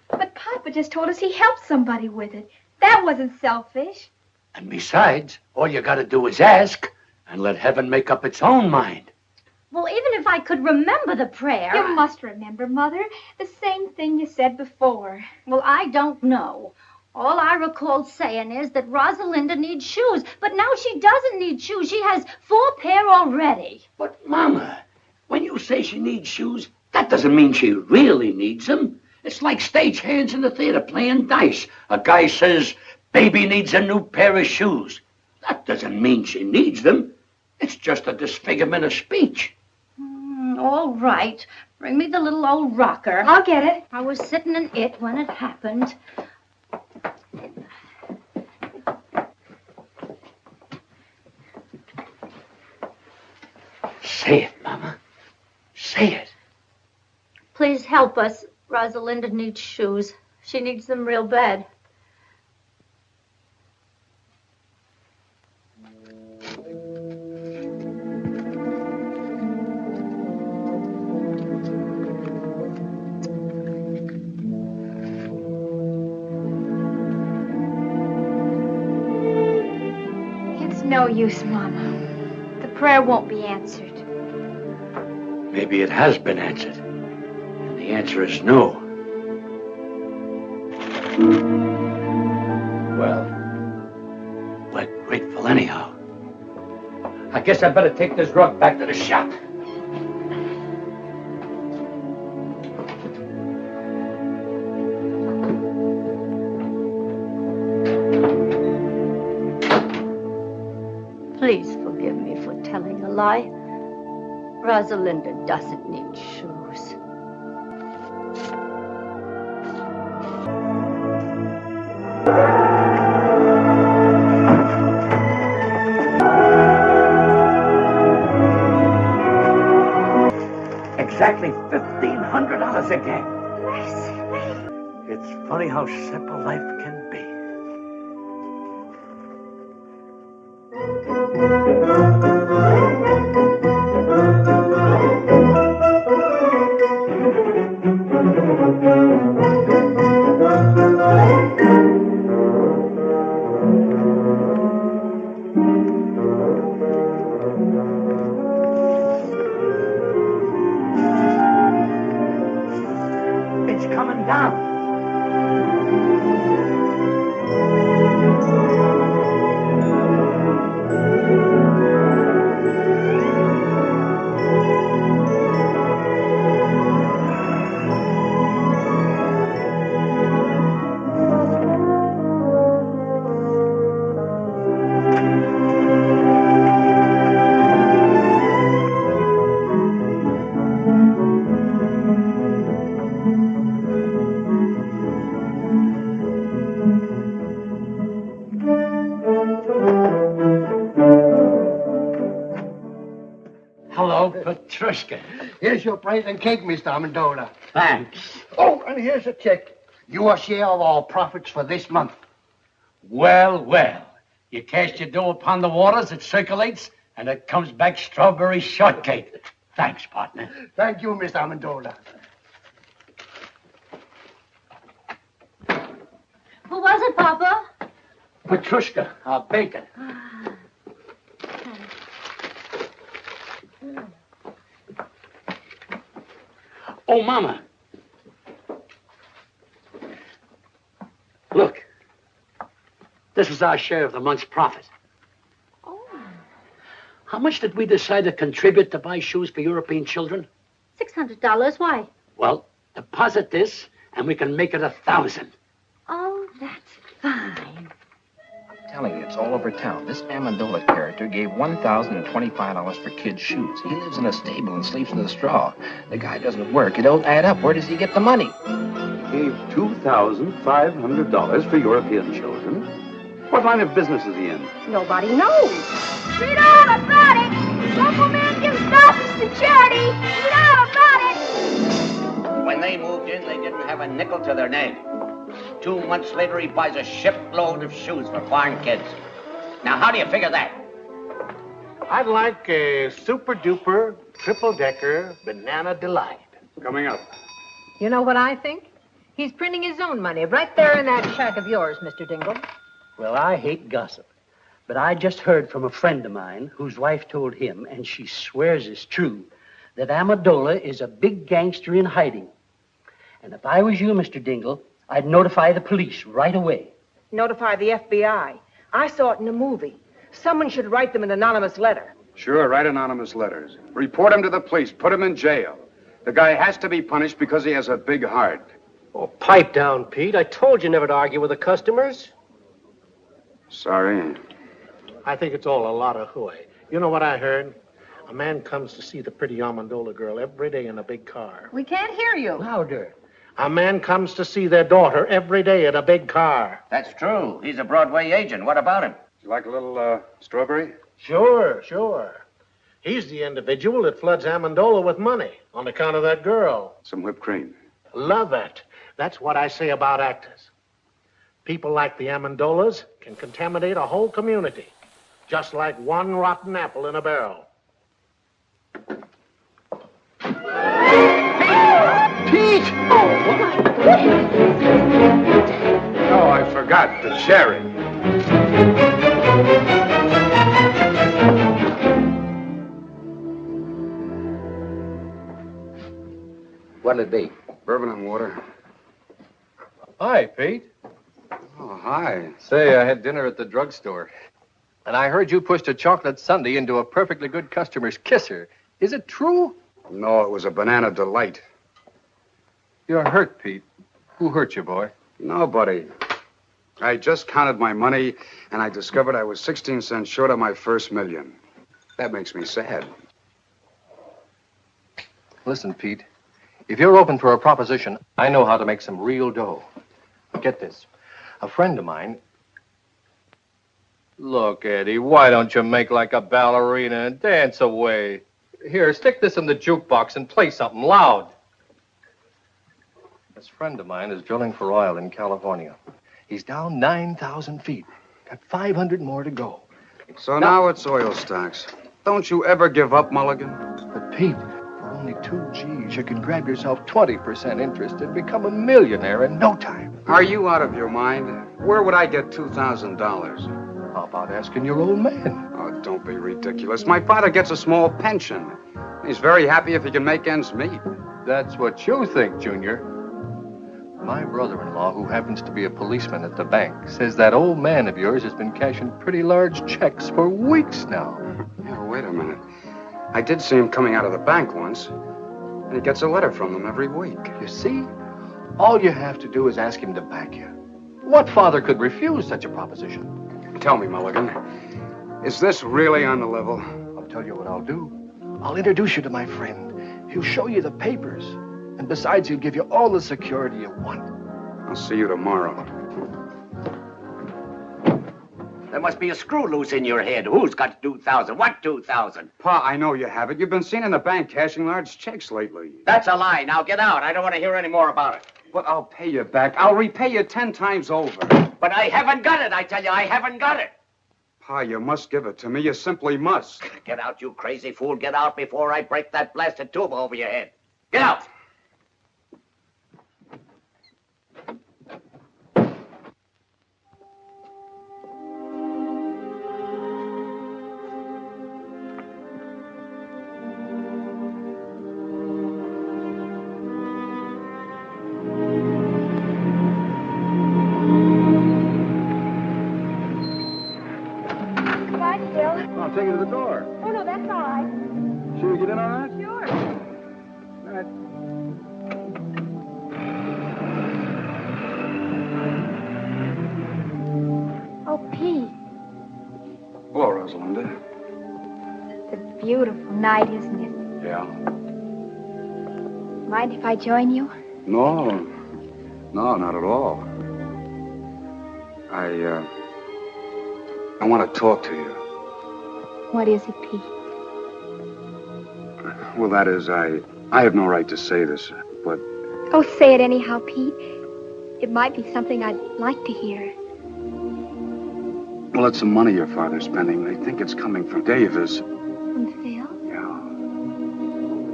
But Papa just told us he helped somebody with it. That wasn't selfish. And besides, all you gotta do is ask and let heaven make up its own mind. Well, even if I could remember the prayer... You must remember, Mother. The same thing you said before. Well, I don't know. All I recall saying is that Rosalinda needs shoes, but now she doesn't need shoes. She has 4 pair already. But, Mama, when you say she needs shoes, that doesn't mean she really needs them. It's like stagehands in the theater playing dice. A guy says, baby needs a new pair of shoes. That doesn't mean she needs them. It's just a disfigurement of speech. All right. Bring me the little old rocker. I'll get it. I was sitting in it when it happened. Say it, Mama. Say it. Please help us. Rosalinda needs shoes. She needs them real bad. use, Mama. The prayer won't be answered. Maybe it has been answered. And the answer is no. Well, we're grateful anyhow. I guess I better take this rug back to the shop. Please forgive me for telling a lie. Rosalinda doesn't need shoes. Exactly $1,500 again. It's funny how simple life can be. It's coming down. Hello, Petrushka. Here's your present cake, Mr. Amendola. Thanks. Oh, and here's a check. Your share of our profits for this month. Well, well. You cast your dough upon the waters, it circulates, and it comes back strawberry shortcake. Thanks, partner. Thank you, Mr. Amendola. Who was it, Papa? Petrushka, our baker. Oh, Mama. Look. This is our share of the month's profit. Oh. How much did we decide to contribute to buy shoes for European children? $600. Why? Well, deposit this, and we can make it 1,000. Oh, that's fine. Telling you, it's all over town. This Amendola character gave $1,025 for kids' shoes. He lives in a stable and sleeps in the straw. The guy doesn't work. It don't add up. Where does he get the money? He gave $2,500 for European children. What line of business is he in? Nobody knows. Read all about it. Local man gives thousands to charity. Read all about it. When they moved in, they didn't have a nickel to their name. 2 months later, he buys a shipload of shoes for foreign kids. Now, how do you figure that? I'd like a super-duper, triple-decker banana delight. Coming up. You know what I think? He's printing his own money right there in that shack of yours, Mr. Dingle. Well, I hate gossip, but I just heard from a friend of mine whose wife told him, and she swears it's true, that Amendola is a big gangster in hiding. And if I was you, Mr. Dingle, I'd notify the police right away. Notify the FBI. I saw it in a movie. Someone should write them an anonymous letter. Sure, write anonymous letters. Report him to the police. Put him in jail. The guy has to be punished because he has a big heart. Oh, pipe down, Pete. I told you never to argue with the customers. Sorry. I think it's all a lot of hooey. You know what I heard? A man comes to see the pretty Amendola girl every day in a big car. We can't hear you. Louder. A man comes to see their daughter every day in a big car. That's true. He's a Broadway agent. What about him? You like a little, strawberry? Sure. He's the individual that floods Amendola with money on account of that girl. Some whipped cream. Love it. That's what I say about actors. People like the Amendolas can contaminate a whole community, just like one rotten apple in a barrel. Pete! Oh, I forgot the sherry. What'll it be? Bourbon and water. Hi, Pete. Oh, hi. Say, I had dinner at the drugstore. And I heard you pushed a chocolate sundae into a perfectly good customer's kisser. Is it true? No, it was a banana delight. You're hurt, Pete. Who hurt you, boy? Nobody. I just counted my money, and I discovered I was 16 cents short of my first million. That makes me sad. Listen, Pete. If you're open for a proposition, I know how to make some real dough. Get this. A friend of mine... Look, Eddie, why don't you make like a ballerina and dance away? Here, stick this in the jukebox and play something loud. This friend of mine is drilling for oil in California. He's down 9,000 feet. Got 500 more to go. So now it's oil stocks. Don't you ever give up, Mulligan? But, Pete, for only 2 G's, you can grab yourself 20% interest and become a millionaire in no time. Are you out of your mind? Where would I get $2,000? How about asking your old man? Oh, don't be ridiculous. My father gets a small pension. He's very happy if he can make ends meet. That's what you think, Junior. My brother-in-law, who happens to be a policeman at the bank, says that old man of yours has been cashing pretty large checks for weeks now. Now, wait a minute. I did see him coming out of the bank once, and he gets a letter from them every week. You see? All you have to do is ask him to back you. What father could refuse such a proposition? Tell me, Mulligan, is this really on the level? I'll tell you what I'll do. I'll introduce you to my friend. He'll show you the papers. And besides, he'll give you all the security you want. I'll see you tomorrow. There must be a screw loose in your head. Who's got 2,000? What 2,000? Pa, I know you have it. You've been seen in the bank cashing large checks lately. That's a lie. Now get out. I don't want to hear any more about it. But I'll pay you back. I'll repay you 10 times over. But I haven't got it, I tell you. I haven't got it. Pa, you must give it to me. You simply must. Get out, you crazy fool. Get out before I break that blasted tube over your head. Get out. I'll take you to the door. Oh, no, that's all right. Sure you get in all right? Sure. All right. Oh, Pete, Hello, Rosalinda. it's a beautiful night, isn't it? Yeah. Mind if I join you? No, not at all. I want to talk to you. What is it, Pete? Well, that is, I have no right to say this, but Oh, say it anyhow, Pete. It might be something I'd like to hear. well, it's some money your father's spending. They think it's coming from Davis. From Phil? Yeah.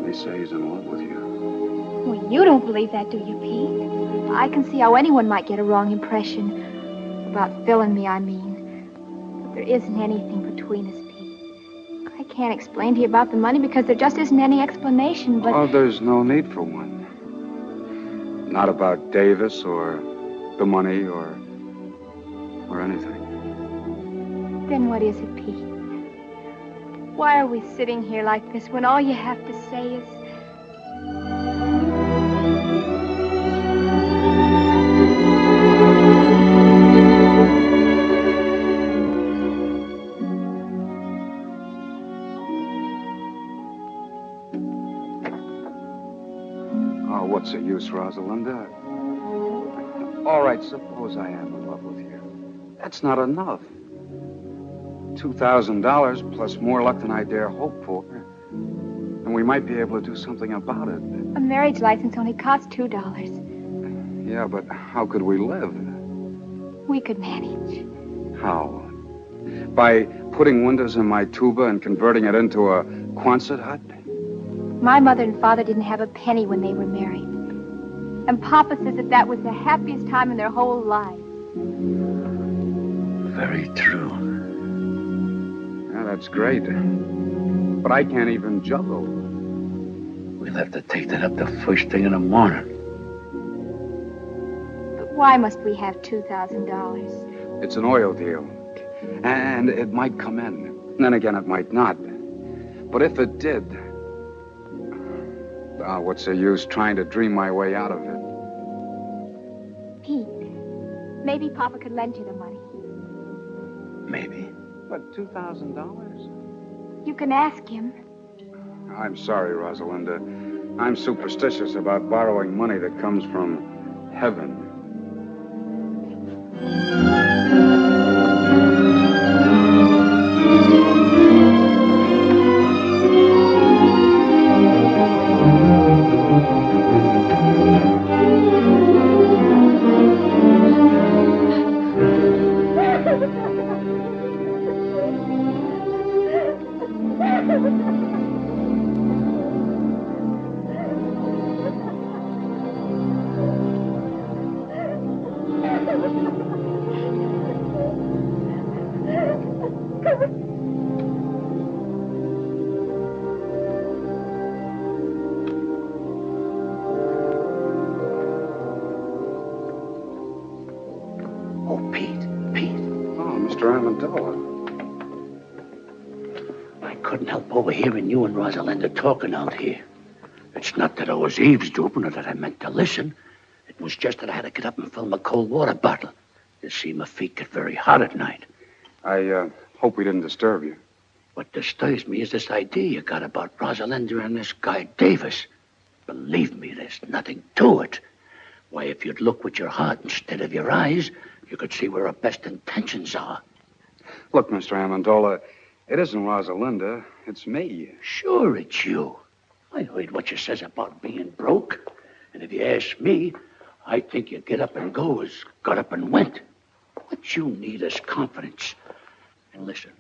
They say he's in love with you. Well, you don't believe that, do you, Pete? I can see how anyone might get a wrong impression. About Phil and me, I mean. But there isn't anything between us, Pete. I can't explain to you about the money because there just isn't any explanation, but... Oh, there's no need for one. Not about Davis or the money or anything. Then what is it, Pete? Why are we sitting here like this when all you have to say is... Oh, what's the use, Rosalinda? All right, suppose I am in love with you. That's not enough. $2,000 plus more luck than I dare hope for. And we might be able to do something about it. A marriage license only costs $2. Yeah, but how could we live? We could manage. How? By putting windows in my tuba and converting it into a Quonset hut? My mother and father didn't have a penny when they were married. And Papa says that was the happiest time in their whole lives. Very true. Yeah, that's great. But I can't even juggle. We'll have to take that up the first thing in the morning. But why must we have $2,000? It's an oil deal. And it might come in. And then again, it might not. But if it did, what's the use trying to dream my way out of it? Pete, maybe Papa could lend you the money. Maybe. But $2,000? You can ask him. I'm sorry, Rosalinda. I'm superstitious about borrowing money that comes from heaven. Overhearing you and Rosalinda talking out here. It's not that I was eavesdropping or that I meant to listen. It was just that I had to get up and fill my cold water bottle. You see, my feet get very hot at night. I hope we didn't disturb you. What disturbs me is this idea you got about Rosalinda and this guy Davis. Believe me, there's nothing to it. Why, if you'd look with your heart instead of your eyes, you could see where our best intentions are. Look, Mr. Amendola, it isn't Rosalinda. It's me. Sure, it's you. I heard what you says about being broke. And if you ask me, I think you get up and go as got up and went. What you need is confidence. And listen,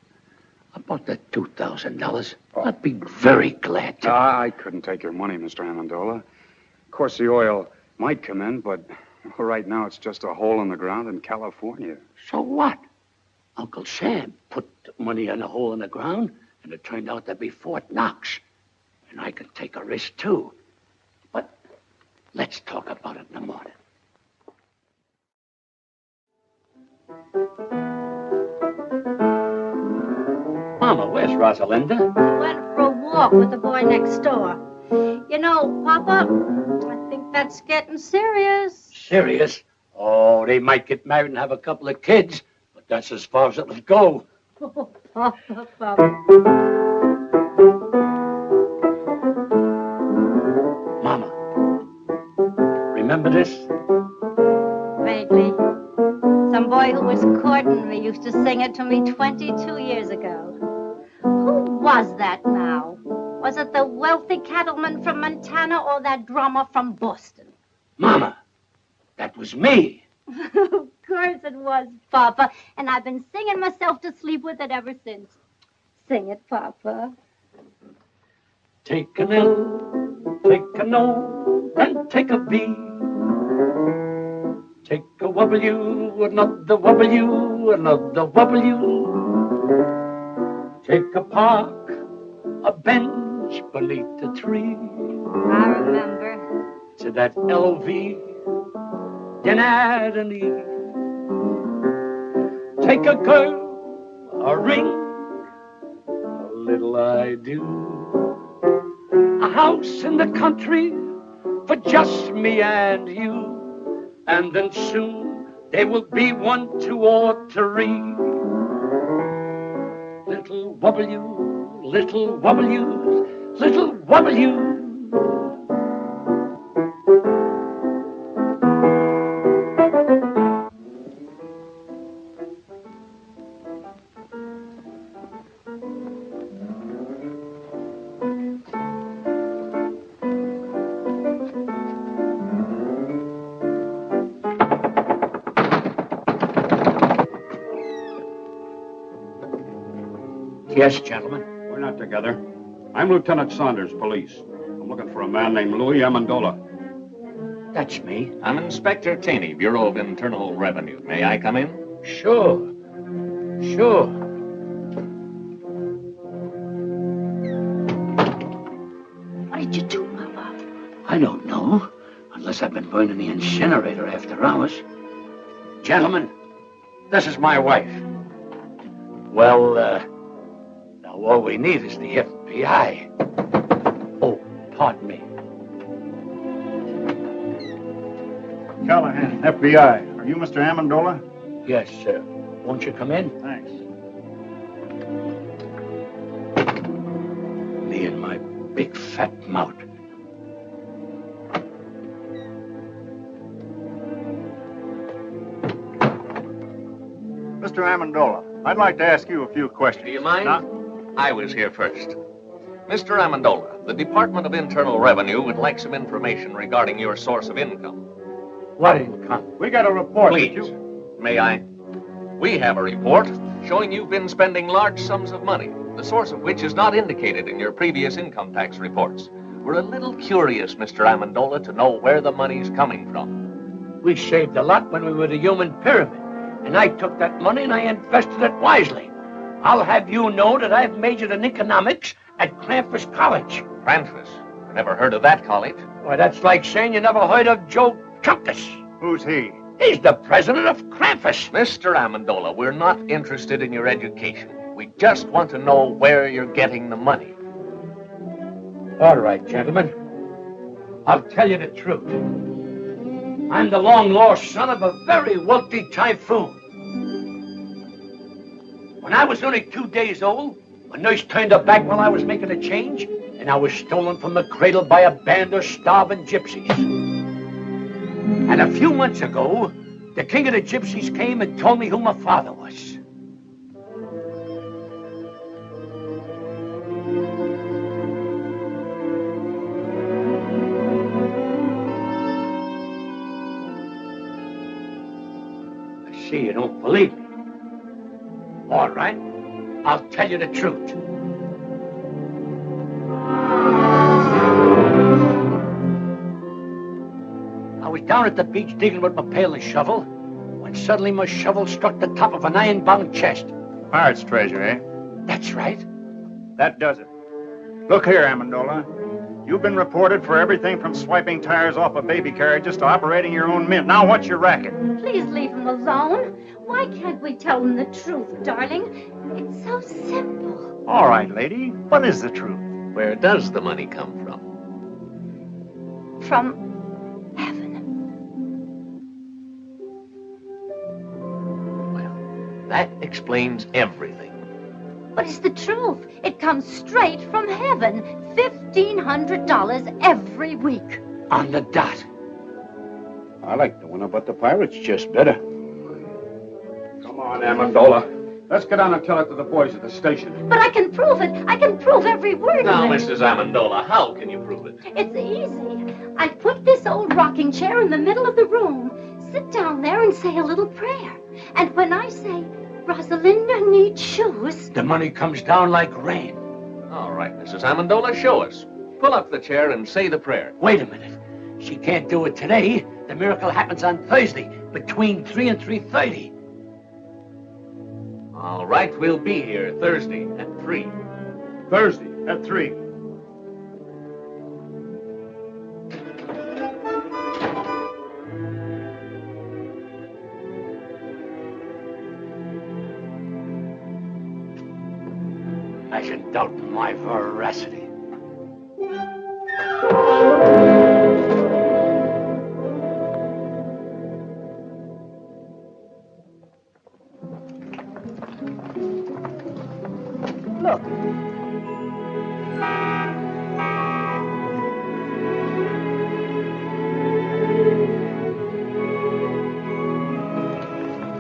about that $2,000, I'd be very glad to. I couldn't take your money, Mr. Amendola. Of course, the oil might come in, but right now it's just a hole in the ground in California. So what? Uncle Sam put money in a hole in the ground, and it turned out to be Fort Knox. And I could take a risk, too. But let's talk about it in the morning. Mama, where's Rosalinda? Went for a walk with the boy next door. You know, Papa, I think that's getting serious. Serious? Oh, they might get married and have a couple of kids, but that's as far as it'll go. Oh, Papa. Mama, remember this? Vaguely. Some boy who was courting me used to sing it to me 22 years ago. Who was that now? Was it the wealthy cattleman from Montana or that drummer from Boston? Mama, that was me. Of course it was, Papa. And I've been singing myself to sleep with it ever since. Sing it, Papa. Take an L, take an O, and take a B. Take a W, another W, another W. Take a park, a bench beneath the tree. I remember. To that LV, then add an E. Take a girl, a ring, a little I do. A house in the country for just me and you. And then soon there will be 1, 2, or 3. Little W, little W, little W. Yes, gentlemen. We're not together. I'm Lieutenant Saunders, police. I'm looking for a man named Louis Amendola. That's me. I'm Inspector Taney, Bureau of Internal Revenue. May I come in? Sure. Sure. What did you do, Papa? I don't know, unless I've been burning the incinerator after hours. Gentlemen, this is my wife. Well, now all we need is the FBI. Oh, pardon me. Callahan, FBI. Are you Mr. Amendola? Yes, sir. Won't you come in? Thanks. Me and my big fat mouth. Mr. Amendola, I'd like to ask you a few questions. Do you mind? I was here first. Mr. Amendola, the Department of Internal Revenue would like some information regarding your source of income. What income? We got a report. Please, may I? We have a report showing you've been spending large sums of money, the source of which is not indicated in your previous income tax reports. We're a little curious, Mr. Amendola, to know where the money's coming from. We saved a lot when we were the human pyramid, and I took that money and I invested it wisely. I'll have you know that I've majored in economics at Krampus College. Krampus? I never heard of that college. Why, that's like saying you never heard of Joe Trunkus. Who's he? He's the president of Krampus. Mr. Amendola, we're not interested in your education. We just want to know where you're getting the money. All right, gentlemen. I'll tell you the truth. I'm the long-lost son of a very wealthy typhoon. When I was only 2 days old, a nurse turned her back while I was making a change, and I was stolen from the cradle by a band of starving gypsies. And a few months ago, the king of the gypsies came and told me who my father was. I see you don't believe me. All right, I'll tell you the truth. I was down at the beach digging with my pail and shovel when suddenly my shovel struck the top of an iron-bound chest. Pirate's treasure, eh? That's right. That does it. Look here, Amendola. You've been reported for everything from swiping tires off of baby carriages to operating your own mint. Now, what's your racket? Please leave him alone. Why can't we tell him the truth, darling? It's so simple. All right, lady. What is the truth? Where does the money come from? From That explains everything. But it's the truth. It comes straight from heaven. $1,500 every week. On the dot. I like the one about the pirates just better. Come on, Amendola. Let's get on and tell it to the boys at the station. But I can prove it. I can prove every word Now, of it. Mrs. Amendola, how can you prove it? It's easy. I put this old rocking chair in the middle of the room. Sit down there and say a little prayer. And when I say, Rosalinda needs shoes, the money comes down like rain. All right, Mrs. Amendola, show us. Pull up the chair and say the prayer. Wait a minute. She can't do it today. The miracle happens on Thursday, between 3 and 3:30. All right, we'll be here Thursday at 3. Thursday at 3. I should doubt my veracity. Look.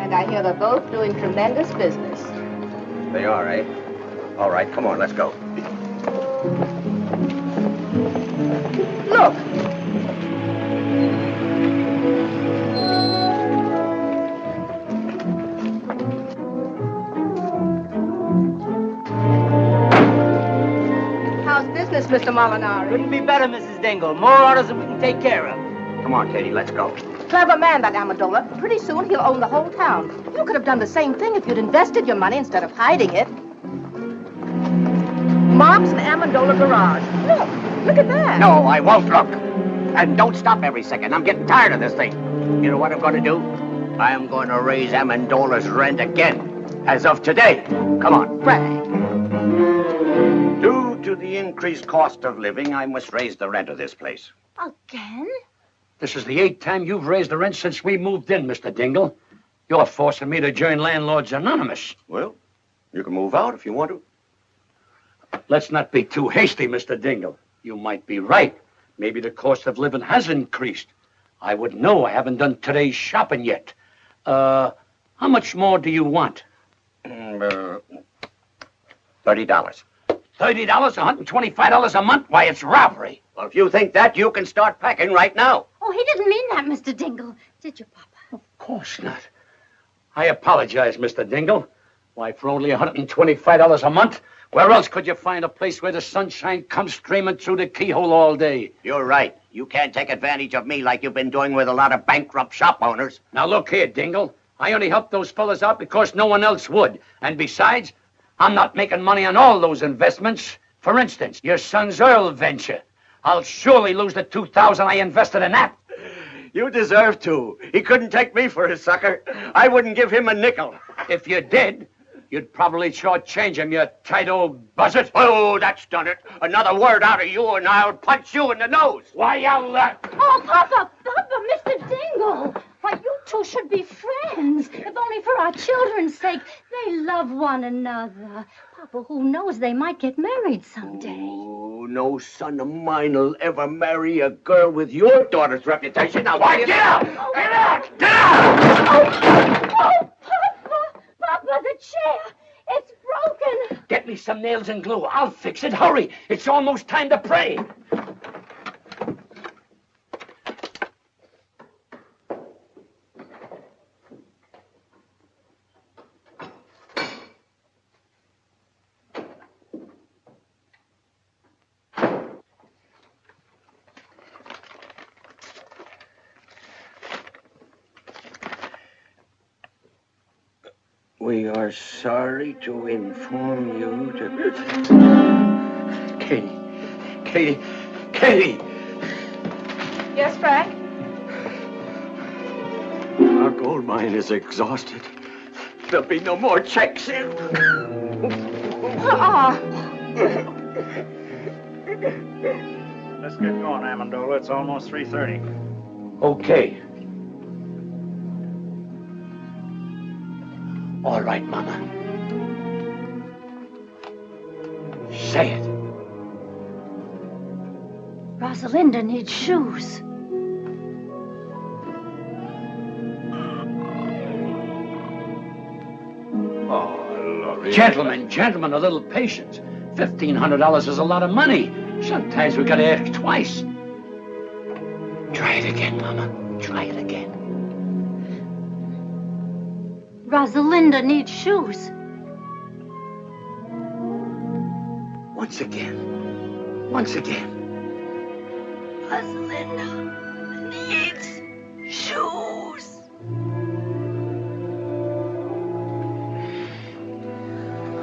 And I hear they're both doing tremendous business. They are, eh? All right, come on, let's go. Look. How's business, Mr. Molinari? Couldn't be better, Mrs. Dingle. More orders than we can take care of. Come on, Katie, let's go. Clever man, that Amendola. Pretty soon he'll own the whole town. You could have done the same thing if you'd invested your money instead of hiding it. Mom's an Amendola garage. Look at that. No, I won't look. And don't stop every second. I'm getting tired of this thing. You know what I'm going to do? I'm going to raise Amendola's rent again. As of today. Come on. Frank. Due to the increased cost of living, I must raise the rent of this place. Again? This is the 8th time you've raised the rent since we moved in, Mr. Dingle. You're forcing me to join Landlords Anonymous. Well, you can move out if you want to. Let's not be too hasty, Mr. Dingle. You might be right. Maybe the cost of living has increased. I wouldn't know. I haven't done today's shopping yet. How much more do you want? $30. $30? $125 a month? Why, it's robbery. Well, if you think that, you can start packing right now. Oh, he didn't mean that, Mr. Dingle. Did you, Papa? Of course not. I apologize, Mr. Dingle. Why, for only $125 a month? Where else could you find a place where the sunshine comes streaming through the keyhole all day? You're right. You can't take advantage of me like you've been doing with a lot of bankrupt shop owners. Now, look here, Dingle. I only helped those fellas out because no one else would. And besides, I'm not making money on all those investments. For instance, your son's Earl venture. I'll surely lose the $2,000 I invested in that. You deserve to. He couldn't take me for a sucker. I wouldn't give him a nickel. If you did, you'd probably shortchange him, you tight old buzzard. Oh, that's done it. Another word out of you and I'll punch you in the nose. Why, Oh, Papa, Mr. Dingle. Why, you two should be friends, if only for our children's sake. They love one another. Papa, who knows, they might get married someday. Oh, no son of mine will ever marry a girl with your daughter's reputation. Now, why, get out! Get out! Get out! Oh, Papa, the chair. It's broken. Get me some nails and glue. I'll fix it. Hurry. It's almost time to pray. We are sorry to inform you to... Katie! Yes, Frank? Our gold mine is exhausted. There'll be no more checks in. Let's get going, Amendola. It's almost 3:30. Okay. All right, Mama. Say it. Rosalinda needs shoes. Oh, Laurie. Gentlemen, a little patience. $1,500 is a lot of money. Sometimes we gotta ask twice. Try it again, Mama. Try it again. Rosalinda needs shoes. Once again. Rosalinda needs shoes.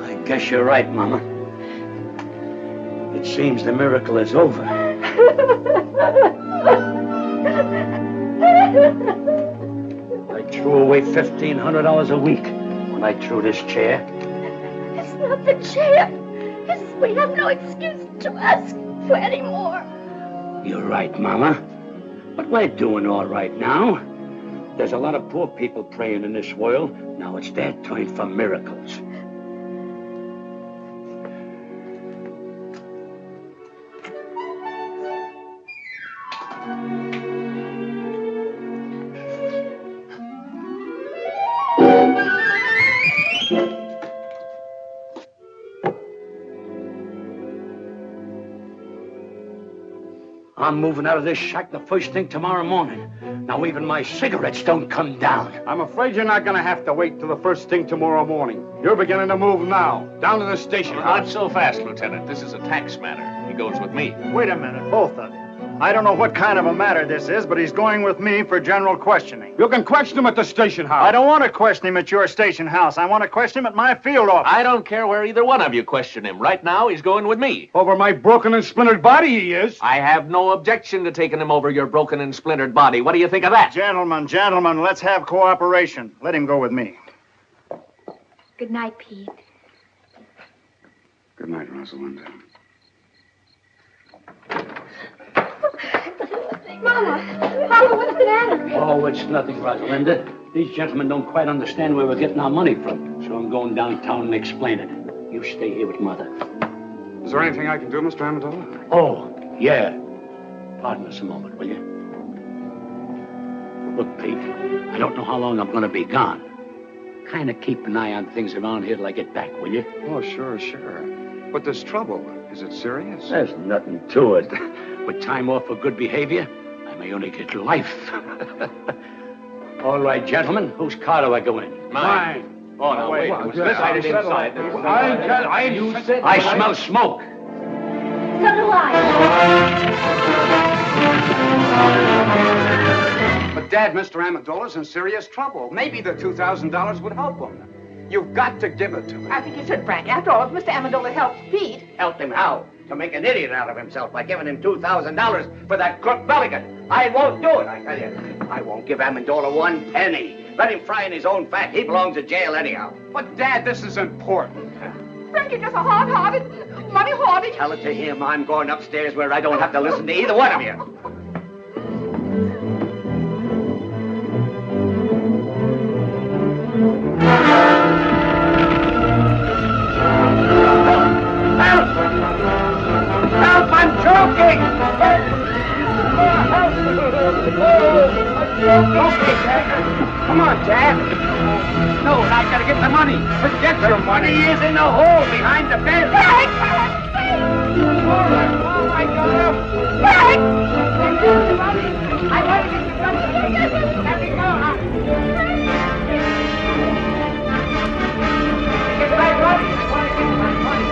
I guess you're right, Mama. It seems the miracle is over. I threw away $1,500 a week when I threw this chair. It's not the chair. We have no excuse to ask for any more. You're right, Mama. But we're doing all right now. There's a lot of poor people praying in this world. Now it's their time for miracles. I'm moving out of this shack the first thing tomorrow morning. Now even my cigarettes don't come down. I'm afraid you're not going to have to wait till the first thing tomorrow morning. You're beginning to move now, down to the station Not house. so fast, Lieutenant. This is a tax matter. He goes with me. Wait a minute, both of you. I don't know what kind of a matter this is, but he's going with me for general questioning. You can question him at the station house. I don't want to question him at your station house. I want to question him at my field office. I don't care where either one of you question him. Right now, he's going with me. Over my broken and splintered body, he is. I have no objection to taking him over your broken and splintered body. What do you think of that? Gentlemen, let's have cooperation. Let him go with me. Good night, Pete. Good night, Rosalinda. Mama, what's the matter? Oh, it's nothing, Rosalinda. These gentlemen don't quite understand where we're getting our money from, so I'm going downtown and explain it. You stay here with Mother. Is there anything I can do, Mr. Amendola? Oh, yeah. Pardon us a moment, will you? Look, Pete, I don't know how long I'm going to be gone. Kind of keep an eye on things around here till I get back, will you? Oh, sure. But there's trouble. Is it serious? There's nothing to it. With time off for good behavior, I may only get life. All right, gentlemen, whose car do I go in? Mine. Oh, no, wait. Inside. I smell smoke. So do I. But, Dad, Mr. Amendola's in serious trouble. Maybe the $2,000 would help him. You've got to give it to me. I think you should, Frank. After all, if Mr. Amendola helps Pete... Help him how? To make an idiot out of himself by giving him $2,000 for that crook Belligan. I won't do it, I tell you. I won't give Amendola 1 penny. Let him fry in his own fat. He belongs in jail anyhow. But, Dad, this is important. Frank, you're just a hard-hearted, money-hoarding... Tell it to him. I'm going upstairs where I don't have to listen to either one of you. Help! I'm choking! Okay, Jack. Come on, Jack. No, I gotta get the money. Forget your money. He is in the hole behind the bed. Frank! All right, Donna. Frank! I want to get the money. Let me go, huh? Get my money. I want to get my money.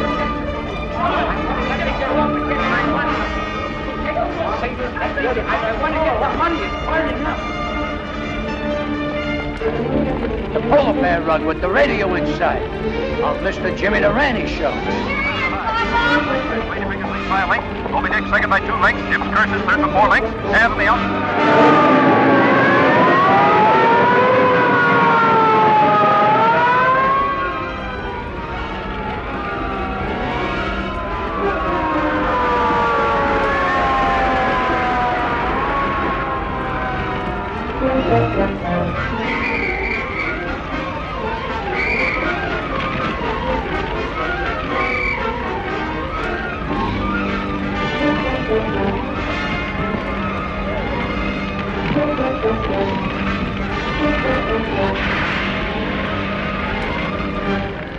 I gotta get home and get my money. I want to get the money. It's burning up. The polar bear rug with the radio inside. Of Mr. Jimmy Durante show. By a length. Moby Dick second by 2 lengths. Jim's Curses third by 4 lengths. And the out.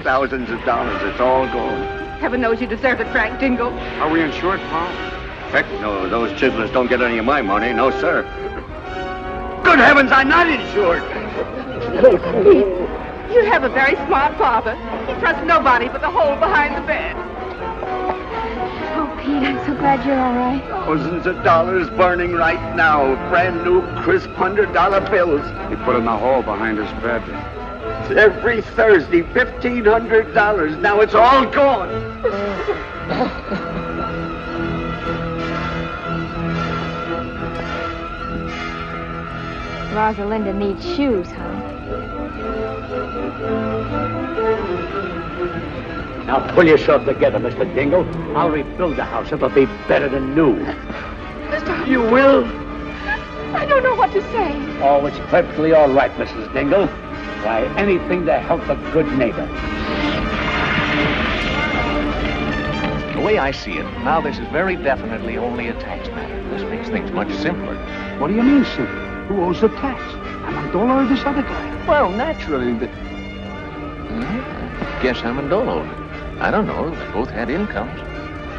Thousands of dollars. It's all gone. Heaven knows you deserve it, Frank Dingle. Are we insured, Pa? Heck no, those chiselers don't get any of my money. No, sir. Good heavens, I'm not insured. You have a very smart father. He trusts nobody but the hole behind the bed. Oh, Pete, I'm so glad you're all right. Thousands of dollars burning right now. Brand new, crisp $100 bills. He put in the hole behind his bed. Every Thursday, $1,500. Now it's all gone. Rosalinda needs shoes, huh? Now pull yourself together, Mr. Dingle. I'll rebuild the house. It'll be better than new. You will? I don't know what to say. Oh, it's perfectly all right, Mrs. Dingle. Why, anything to help a good neighbor. The way I see it, now this is very definitely only a tax matter. This makes things much simpler. What do you mean, simple? Who owes the tax? Amendola or this other guy? Well, naturally, guess Amendola owed it. I don't know. They both had incomes.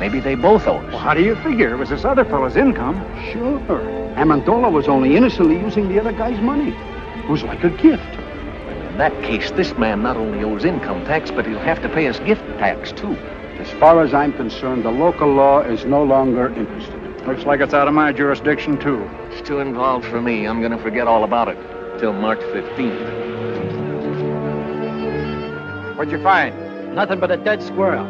Maybe they both owe us. Well, how do you figure? It was this other fellow's income. Sure. Amendola was only innocently using the other guy's money. It was like a gift. In that case, this man not only owes income tax, but he'll have to pay us gift tax, too. As far as I'm concerned, the local law is no longer interested. Looks like it's out of my jurisdiction, too. It's too involved for me. I'm going to forget all about it till March 15th. What'd you find? Nothing but a dead squirrel.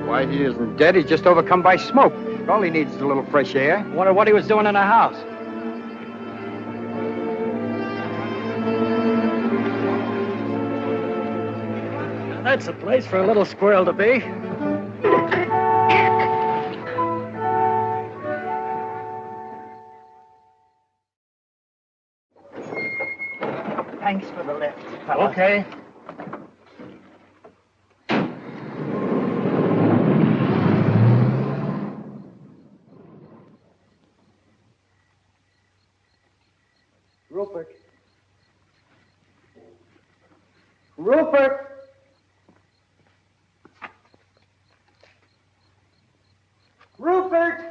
Why, he isn't dead. He's just overcome by smoke. All he needs is a little fresh air. Wonder what he was doing in the house. That's a place for a little squirrel to be. Thanks for the lift, fella. Okay. Rupert. Rupert! Rupert!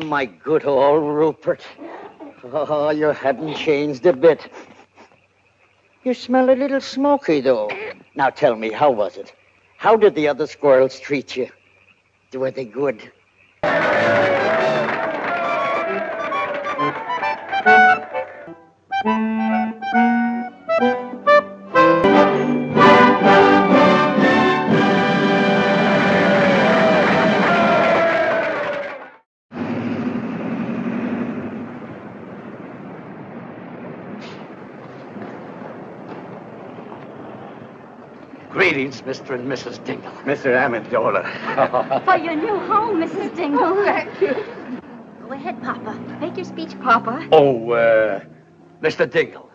My good old Rupert. Oh, you haven't changed a bit. You smell a little smoky, though. Now tell me, how was it? How did the other squirrels treat you? Were they good? Greetings, Mr. and Mrs. Dingle. Mr. Amendola. For your new home, Mrs. Dingle. Thank you. Go ahead, Papa. Make your speech, Papa. Oh, Mr. Dingle.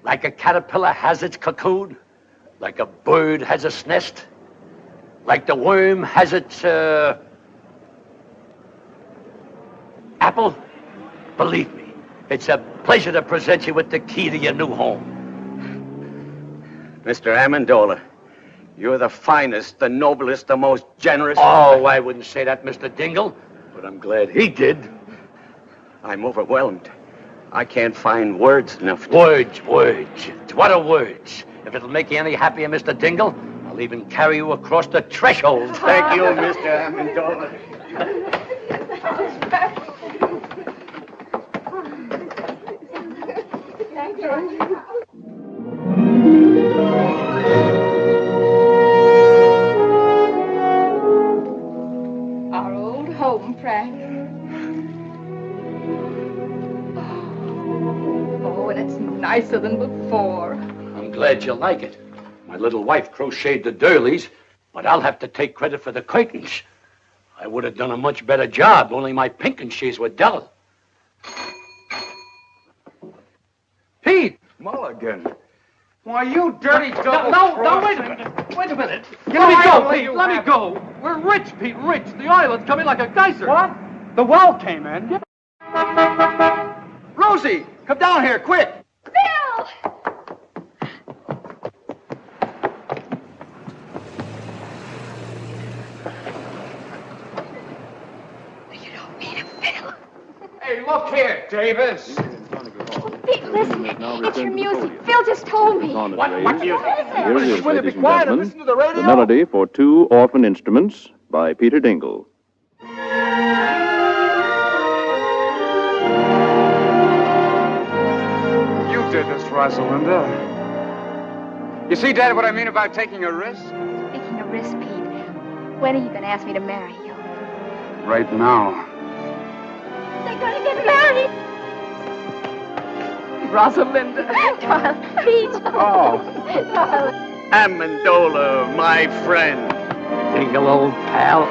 Like a caterpillar has its cocoon, like a bird has its nest, like the worm has its, apple. Believe me, it's a pleasure to present you with the key to your new home. Mr. Amendola, you're the finest, the noblest, the most generous... Oh, I wouldn't say that, Mr. Dingle, but I'm glad he did. I'm overwhelmed. I can't find words enough to... Words. What are words? If it'll make you any happier, Mr. Dingle, I'll even carry you across the threshold. Thank you, Mr. Amendola. Thank you. Our old home, Frank. Oh, and it's nicer than before. I'm glad you like it. My little wife crocheted the doilies, but I'll have to take credit for the curtains. I would have done a much better job, only my pinking sheets were dull. Pete! Mulligan. Why, you dirty double... No, wait a minute. Wait a minute. Let me go, Pete. Let me go. We're rich, Pete, rich. The island's coming like a geyser. What? The well came in. Rosie, come down here, quick. Bill! You don't mean it, Bill. Hey, look here, Davis. Pete, listen. It's your music. Phil just told me. What music? Here it is, Will you be ladies and quiet and gentlemen, listen to the radio? the melody for Two Orphan Instruments by Peter Dingle. You did this, Rosalinda. You see, Dad, what I mean about taking a risk? Speaking of risk, Pete, when are you going to ask me to marry you? Right now. They're going to get married. Rosalinda. Darling, Pete. Oh. Darling. Amendola, my friend. Dingle, old pal.